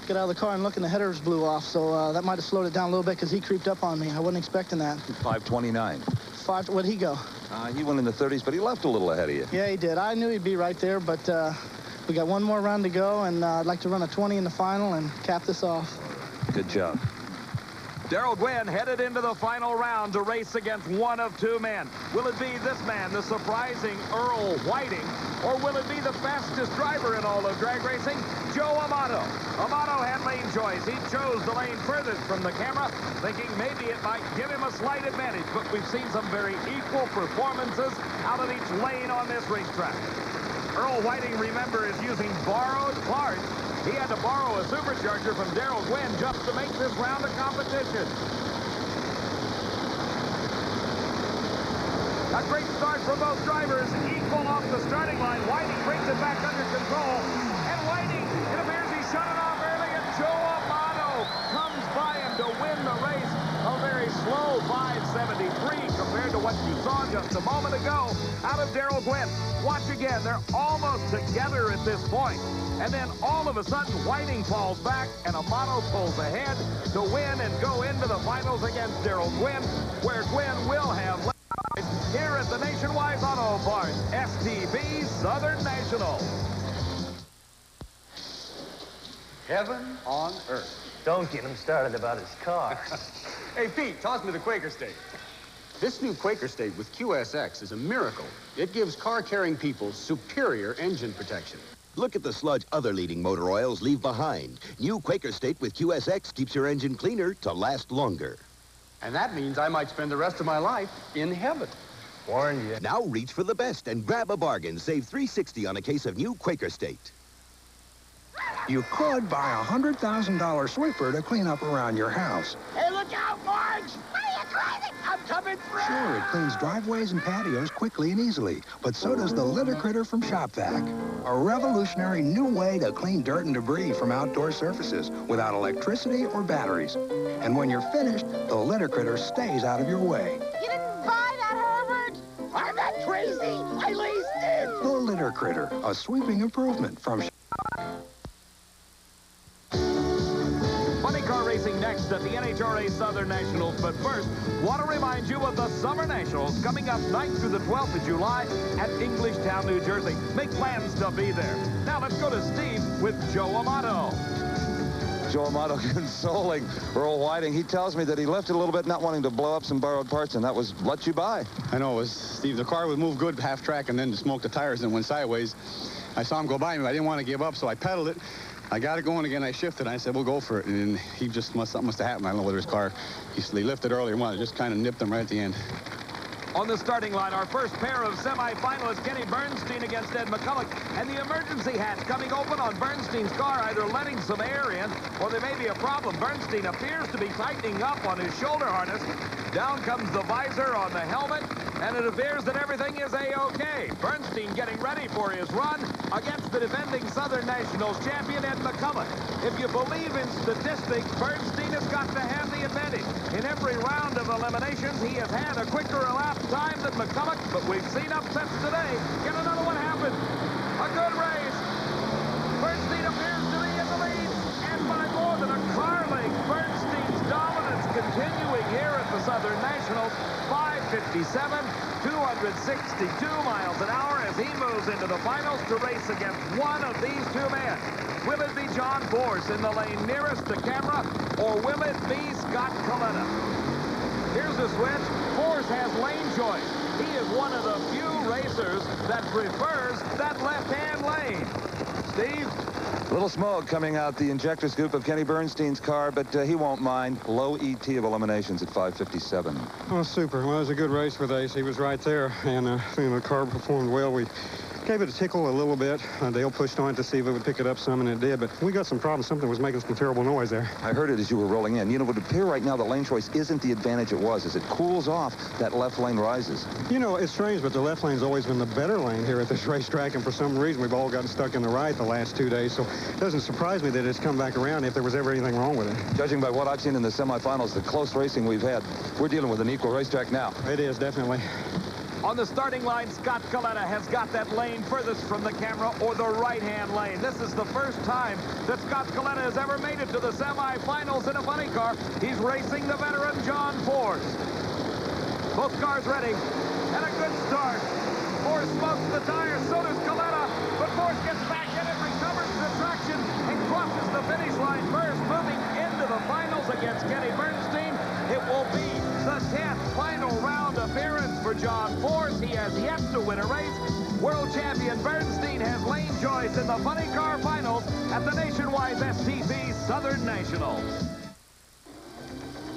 [SPEAKER 14] get out of the car and look, and the headers blew off. So that might have slowed it down a little bit because he creeped up on me. I wasn't expecting that.
[SPEAKER 2] 5:29.
[SPEAKER 14] Where'd he go?
[SPEAKER 2] He went in the 30s, but he left a little ahead of you.
[SPEAKER 14] Yeah, he did. I knew he'd be right there, but we got one more run to go, and I'd like to run a 20 in the final and cap this off.
[SPEAKER 2] Good job.
[SPEAKER 1] Daryl Gwyn headed into the final round to race against one of two men. Will it be this man, the surprising Earl Whiting, or will it be the fastest driver in all of drag racing, Joe Amato? Amato had lane choice. He chose the lane furthest from the camera, thinking maybe it might give him a slight advantage, but we've seen some very equal performances out of each lane on this racetrack. Earl Whiting, remember, is using borrowed parts. He had to borrow a supercharger from Daryl Gwyn just to make this round a competition. A great start for both drivers, equal off the starting line. Whiting brings it back under control. And Whiting, it appears he shut it off early, and Joe Amato comes by him to win the race. A very slow 5:73 compared to what you saw just a moment ago out of Daryl Gwyn. Watch again, they're almost together at this point. And then all of a sudden, Whiting falls back, and Amato pulls ahead to win and go into the finals against Daryl Gwyn, where Gwyn will have here at the Nationwise Auto Parts, STP Southern National.
[SPEAKER 11] Heaven on earth.
[SPEAKER 6] Don't get him started about his car.
[SPEAKER 11] Hey, Pete, toss me the Quaker State. This new Quaker State with QSX is a miracle. It gives car-carrying people superior engine protection.
[SPEAKER 12] Look at the sludge other leading motor oils leave behind. New Quaker State with QSX keeps your engine cleaner to last longer.
[SPEAKER 11] And that means I might spend the rest of my life in heaven.
[SPEAKER 12] Warn you. Now reach for the best and grab a bargain. Save $3.60 on a case of new Quaker State.
[SPEAKER 16] You could buy a $100,000 sweeper to clean up around your house.
[SPEAKER 5] Hey, look out, Marge! Are you crazy? I'm coming through!
[SPEAKER 16] Sure, it cleans driveways and patios quickly and easily, but so does the litter critter from ShopVac. A revolutionary new way to clean dirt and debris from outdoor surfaces without electricity or batteries. And when you're finished, the litter critter stays out of your way.
[SPEAKER 5] You didn't buy that, Herbert! I'm not crazy! I leased it!
[SPEAKER 16] The litter critter, a sweeping improvement from
[SPEAKER 1] Funny car racing next at the NHRA Southern Nationals, but first, want to remind you of the Summer Nationals coming up 9th through the 12th of July at Englishtown, New Jersey. Make plans to be there. Now let's go to Steve with Joe Amato.
[SPEAKER 2] Joe Amato consoling Earl Whiting. He tells me that he left it a little bit, not wanting to blow up some borrowed parts, and that was let you by.
[SPEAKER 10] I know, it was, Steve, the car would move good half track and then the smoke the tires and went sideways. I saw him go by me. I didn't want to give up, so I pedaled it. I got it going again. I shifted. I said, we'll go for it. And he just something must have happened. I don't know whether his car, he lifted earlier. It just kind of nipped him right at the end.
[SPEAKER 1] On the starting line, our first pair of semifinalists, Kenny Bernstein against Ed McCulloch, and the emergency hatch coming open on Bernstein's car, either letting some air in, or there may be a problem. Bernstein appears to be tightening up on his shoulder harness. Down comes the visor on the helmet, and it appears that everything is A-OK. Bernstein getting ready for his run against the defending Southern Nationals champion, Ed McCulloch. If you believe in statistics, Bernstein has got to have the advantage. In every round of eliminations, he has had a quicker elapsed time than McCulloch, but we've seen upsets today. Can another one happen? A good race. Bernstein appears to be in the lead, and by more than a car length, Bernstein's dominance continuing here at the Southern Nationals. 5:57, 262 miles an hour as he moves into the finals to race against one of these two men. Will it be John Force in the lane nearest the camera, or will it be Scott Coletta? Here's the switch. Force has lane choice. He is one of the few racers that prefers that left-hand lane. Steve?
[SPEAKER 2] A little smoke coming out the injector scoop of Kenny Bernstein's car, but he won't mind. Low ET of eliminations at 5:57.
[SPEAKER 10] Oh, super. Well, it was a good race with Ace. He was right there, and the car performed well. We gave it a tickle a little bit. Dale pushed on it to see if it would pick it up some, and it did, but we got some problems. Something was making some terrible noise there.
[SPEAKER 2] I heard it as you were rolling in. You know, it would appear right now the lane choice isn't the advantage it was. As it cools off, that left lane rises.
[SPEAKER 10] You know, it's strange, but the left lane's always been the better lane here at this racetrack, and for some reason, we've all gotten stuck in the right the last 2 days, so it doesn't surprise me that it's come back around if there was ever anything wrong with it.
[SPEAKER 2] Judging by what I've seen in the semifinals, the close racing we've had, we're dealing with an equal racetrack now.
[SPEAKER 10] It is, definitely.
[SPEAKER 1] On the starting line, Scott Coletta has got that lane furthest from the camera, or the right-hand lane. This is the first time that Scott Coletta has ever made it to the semifinals in a funny car. He's racing the veteran John Force. Both cars ready, and a good start. Force smokes the tires, so does Coletta, but Force gets back in and recovers the traction and crosses the finish line first, moving into the finals against Kenny Bernstein. It will be the 10th final round appearance for John Force. He has yet to win a race. World champion Bernstein has lane choice in the funny car finals at the Nationwise STP Southern Nationals.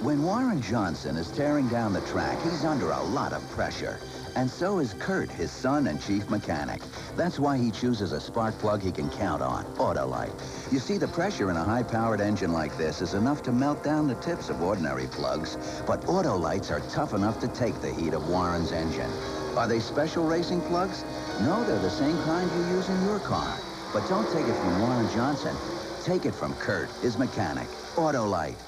[SPEAKER 19] When Warren Johnson is tearing down the track, he's under a lot of pressure. And so is Kurt, his son and chief mechanic. That's why he chooses a spark plug he can count on, Autolite. You see, the pressure in a high-powered engine like this is enough to melt down the tips of ordinary plugs, but Autolites are tough enough to take the heat of Warren's engine. Are they special racing plugs? No, they're the same kind you use in your car. But don't take it from Warren Johnson. Take it from Kurt, his mechanic, Autolite.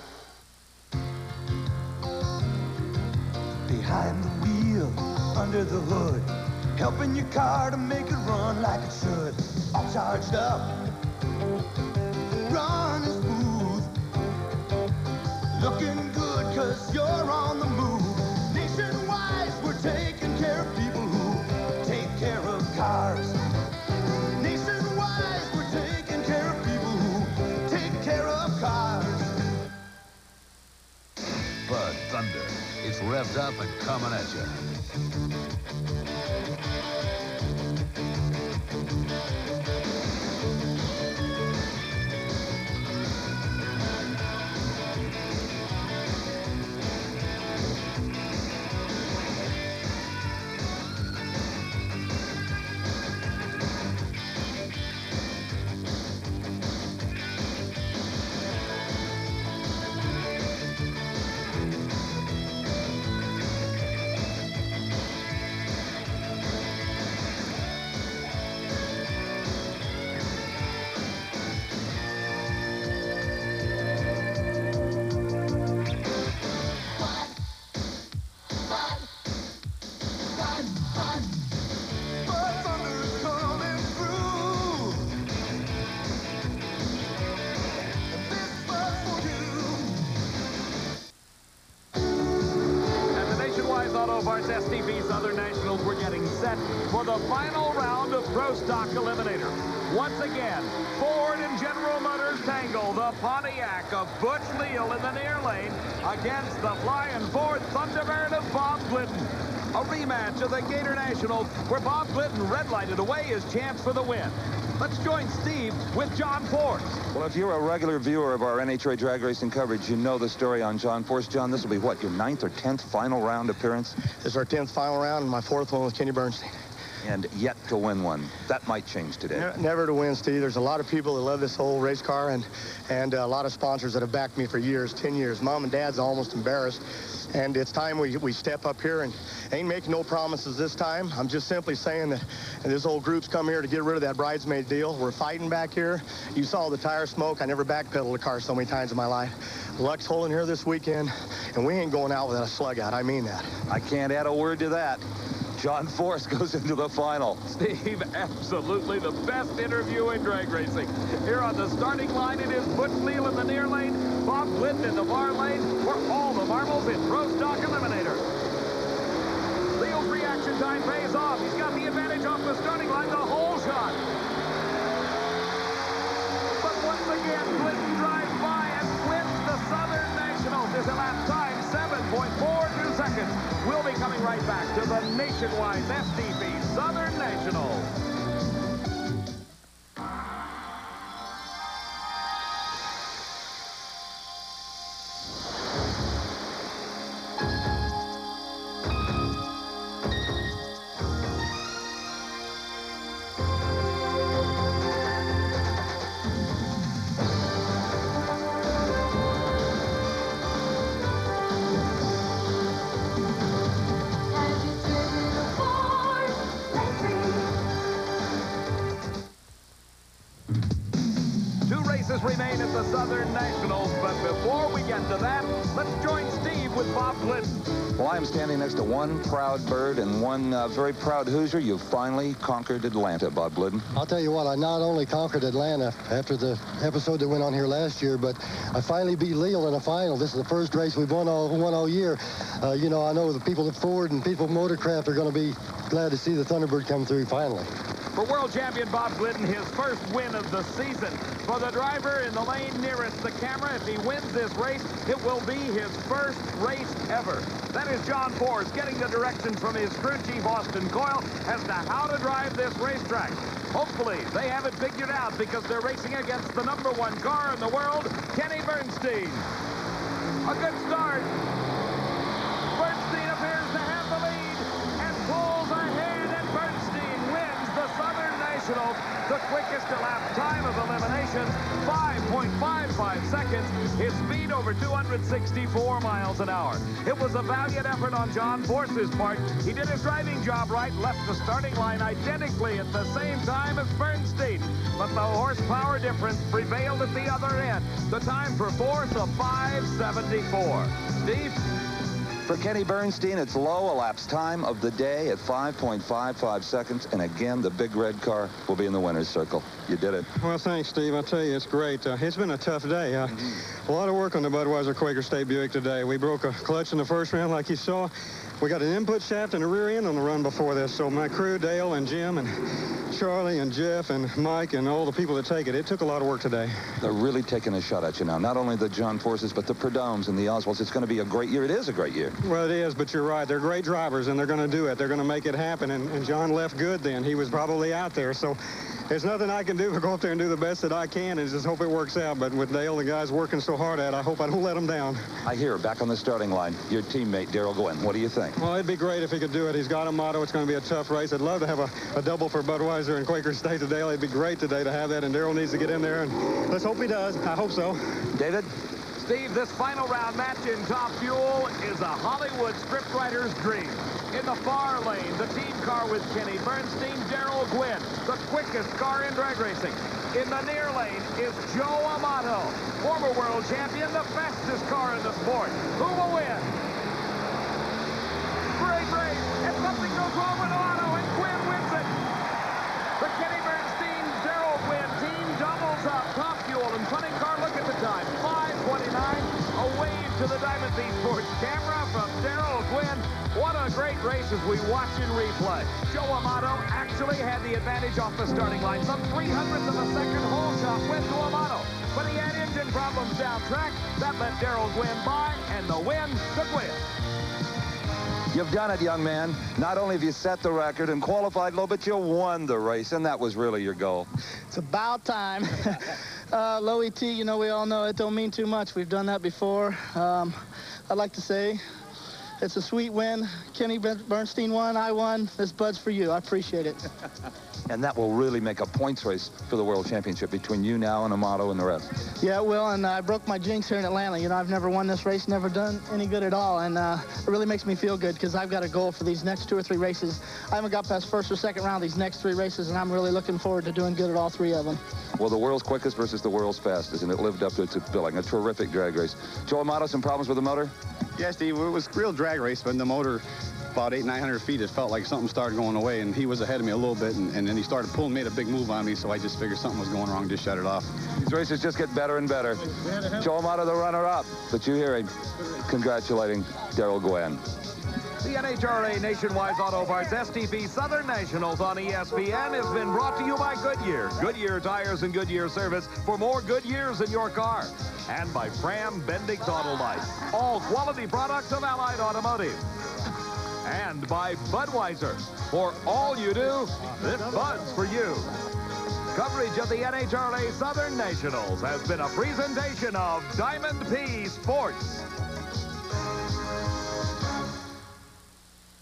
[SPEAKER 8] Behind the wheel, under the hood, helping your car to make it run like it should. All charged up, running smooth, looking good cause you're on the move. Nationwise, we're taking care of people who take care of cars. Nationwise, we're taking care of people who take care of cars.
[SPEAKER 9] Bud Thunder. It's revved up and coming at you.
[SPEAKER 1] STP Southern Nationals, we're getting set for the final round of Pro Stock Eliminator. Once again, Ford and General Motors tangle. The Pontiac of Butch Leal in the near lane against the flying Ford Thunderbird of Bob Glidden. A rematch of the Gatornationals where Bob Glidden red-lighted away his chance for the win. Let's join Steve with John Force.
[SPEAKER 2] Well, if you're a regular viewer of our NHRA drag racing coverage, you know the story on John Force. John, this will be, what, your 9th or 10th final round appearance?
[SPEAKER 3] This is our 10th final round and my 4th one with Kenny Bernstein.
[SPEAKER 2] And yet to win one. That might change today.
[SPEAKER 3] Never to win, Steve. There's a lot of people that love this whole race car and a lot of sponsors that have backed me for years, 10 years. Mom and Dad's almost embarrassed. And it's time we step up here and ain't making no promises this time. I'm just simply saying that this old group's come here to get rid of that bridesmaid deal. We're fighting back here. You saw the tire smoke. I never backpedaled a car so many times in my life. Luck's holding here this weekend, and we ain't going out without a slug out. I mean that.
[SPEAKER 2] I can't add a word to that. John Force goes into the final.
[SPEAKER 1] Steve, absolutely the best interview in drag racing. Here on the starting line, it is Butch Leal in the near lane, Bob Glidden in the far lane, for all the marbles in Pro Stock Eliminator. Leal's reaction time pays off. He's got the advantage off the starting line, the whole shot. But once again, Glidden drives by and wins the Southern Nationals. His lap time, 7.42 seconds. We'll be coming right back to the Nationwise STP Southern Nationals. Remain at the Southern Nationals, but before we get to that, let's join Steve with Bob Glidden.
[SPEAKER 2] Well, I am standing next to one proud bird and one very proud Hoosier. You finally conquered Atlanta, Bob Glidden.
[SPEAKER 3] I'll tell you what, I not only conquered Atlanta after the episode that went on here last year, but I finally beat Leal in a final. This is the first race we've won all year. You know, I know the people at Ford and people at Motorcraft are going to be glad to see the Thunderbird come through finally.
[SPEAKER 1] For world champion Bob Glidden, his first win of the season. For the driver in the lane nearest the camera, if he wins this race, it will be his first race ever. That is John Force getting the direction from his crew chief, Austin Coyle, as to how to drive this racetrack. Hopefully, they have it figured out because they're racing against the #1 car in the world, Kenny Bernstein. A good start. Bernstein appears to have the lead and pulls ahead, and Bernstein wins the Southern Nationals. The quickest elapsed time of eliminations, 5.55 seconds. His speed over 264 miles an hour. It was a valiant effort on John Force's part. He did his driving job right, left the starting line identically at the same time as Bernstein. But the horsepower difference prevailed at the other end. The time for Force of 5:74. Steve?
[SPEAKER 2] For Kenny Bernstein, it's low elapsed time of the day at 5.55 seconds. And again, the big red car will be in the winner's circle. You did it.
[SPEAKER 10] Well, thanks, Steve. I tell you, it's great. It's been a tough day. A lot of work on the Budweiser Quaker State Buick today. We broke a clutch in the first round, like you saw. We got an input shaft and a rear end on the run before this. So my crew, Dale and Jim and Charlie and Jeff and Mike and all the people that take it, it took a lot of work today.
[SPEAKER 2] They're really taking a shot at you now. Not only the John Forces, but the Perdomes and the Oswalds. It's going to be a great year. It is a great year.
[SPEAKER 10] Well, it is, but you're right. They're great drivers, and they're going to do it. They're going to make it happen. And John left good then. He was probably out there. So there's nothing I can do but go up there and do the best that I can and just hope it works out. But with Dale, the guys working so hard at it, I hope I don't let them down.
[SPEAKER 2] I hear back on the starting line, your teammate, Daryl Gwyn. What do you think?
[SPEAKER 10] Well, it'd be great if he could do it. He's got a motto. It's going to be a tough race. I'd love to have a double for Budweiser and Quaker State today. It'd be great today to have that, and Daryl needs to get in there, and let's hope he does. I hope so.
[SPEAKER 2] David?
[SPEAKER 1] Steve, this final round match in Top Fuel is a Hollywood scriptwriter's dream. In the far lane, the team car with Kenny Bernstein, Daryl Gwyn, the quickest car in drag racing. In the near lane is Joe Amato, former world champion, the fastest car in the sport. Who will win? Great race, and something goes wrong with Amato, and Gwyn wins it. The Kenny Bernstein, Daryl Gwyn team doubles up. Top Fuel and punting car, look at the time, 5:29. A wave to the Diamond B Sports camera from Daryl Gwyn. What a great race as we watch in replay. Joe Amato actually had the advantage off the starting line. Some 300th of a second hole shot went to Amato. But he had engine problems down track. That let Daryl Gwyn by, and the win to Gwyn.
[SPEAKER 2] You've done it, young man. Not only have you set the record and qualified low, but you won the race, and that was really your goal.
[SPEAKER 14] It's about time. Low ET, you know, we all know it don't mean too much. We've done that before. I'd like to say it's a sweet win. Kenny Bernstein won, I won. This Bud's for you. I appreciate it.
[SPEAKER 2] And that will really make a points race for the World Championship between you now and Amato and the rest.
[SPEAKER 14] Yeah, it will, and I broke my jinx here in Atlanta. You know, I've never won this race, never done any good at all, and it really makes me feel good because I've got a goal for these next 2 or 3 races. I haven't got past first or second round these next 3 races, and I'm really looking forward to doing good at all 3 of them.
[SPEAKER 2] Well, the world's quickest versus the world's fastest, and it lived up to its billing. A terrific drag race. Joe Amato, some problems with the motor?
[SPEAKER 10] Yeah, Steve, it was a real drag race, but the motor, about 800-900 feet, it felt like something started going away, and he was ahead of me a little bit, and then he started pulling, made a big move on me, so I just figured something was going wrong, just shut it off.
[SPEAKER 2] These races just get better and better. Joe Amato, the runner-up, but you hear him congratulating Daryl Gwyn.
[SPEAKER 1] The NHRA Nationwise Auto Parts STP Southern Nationals on ESPN has been brought to you by Goodyear. Goodyear tires and Goodyear service for more good years in your car. And by Fram Bendix Auto Light. All quality products of Allied Automotive. And by Budweiser. For all you do, this Bud's for you. Coverage of the NHRA Southern Nationals has been a presentation of Diamond P Sports.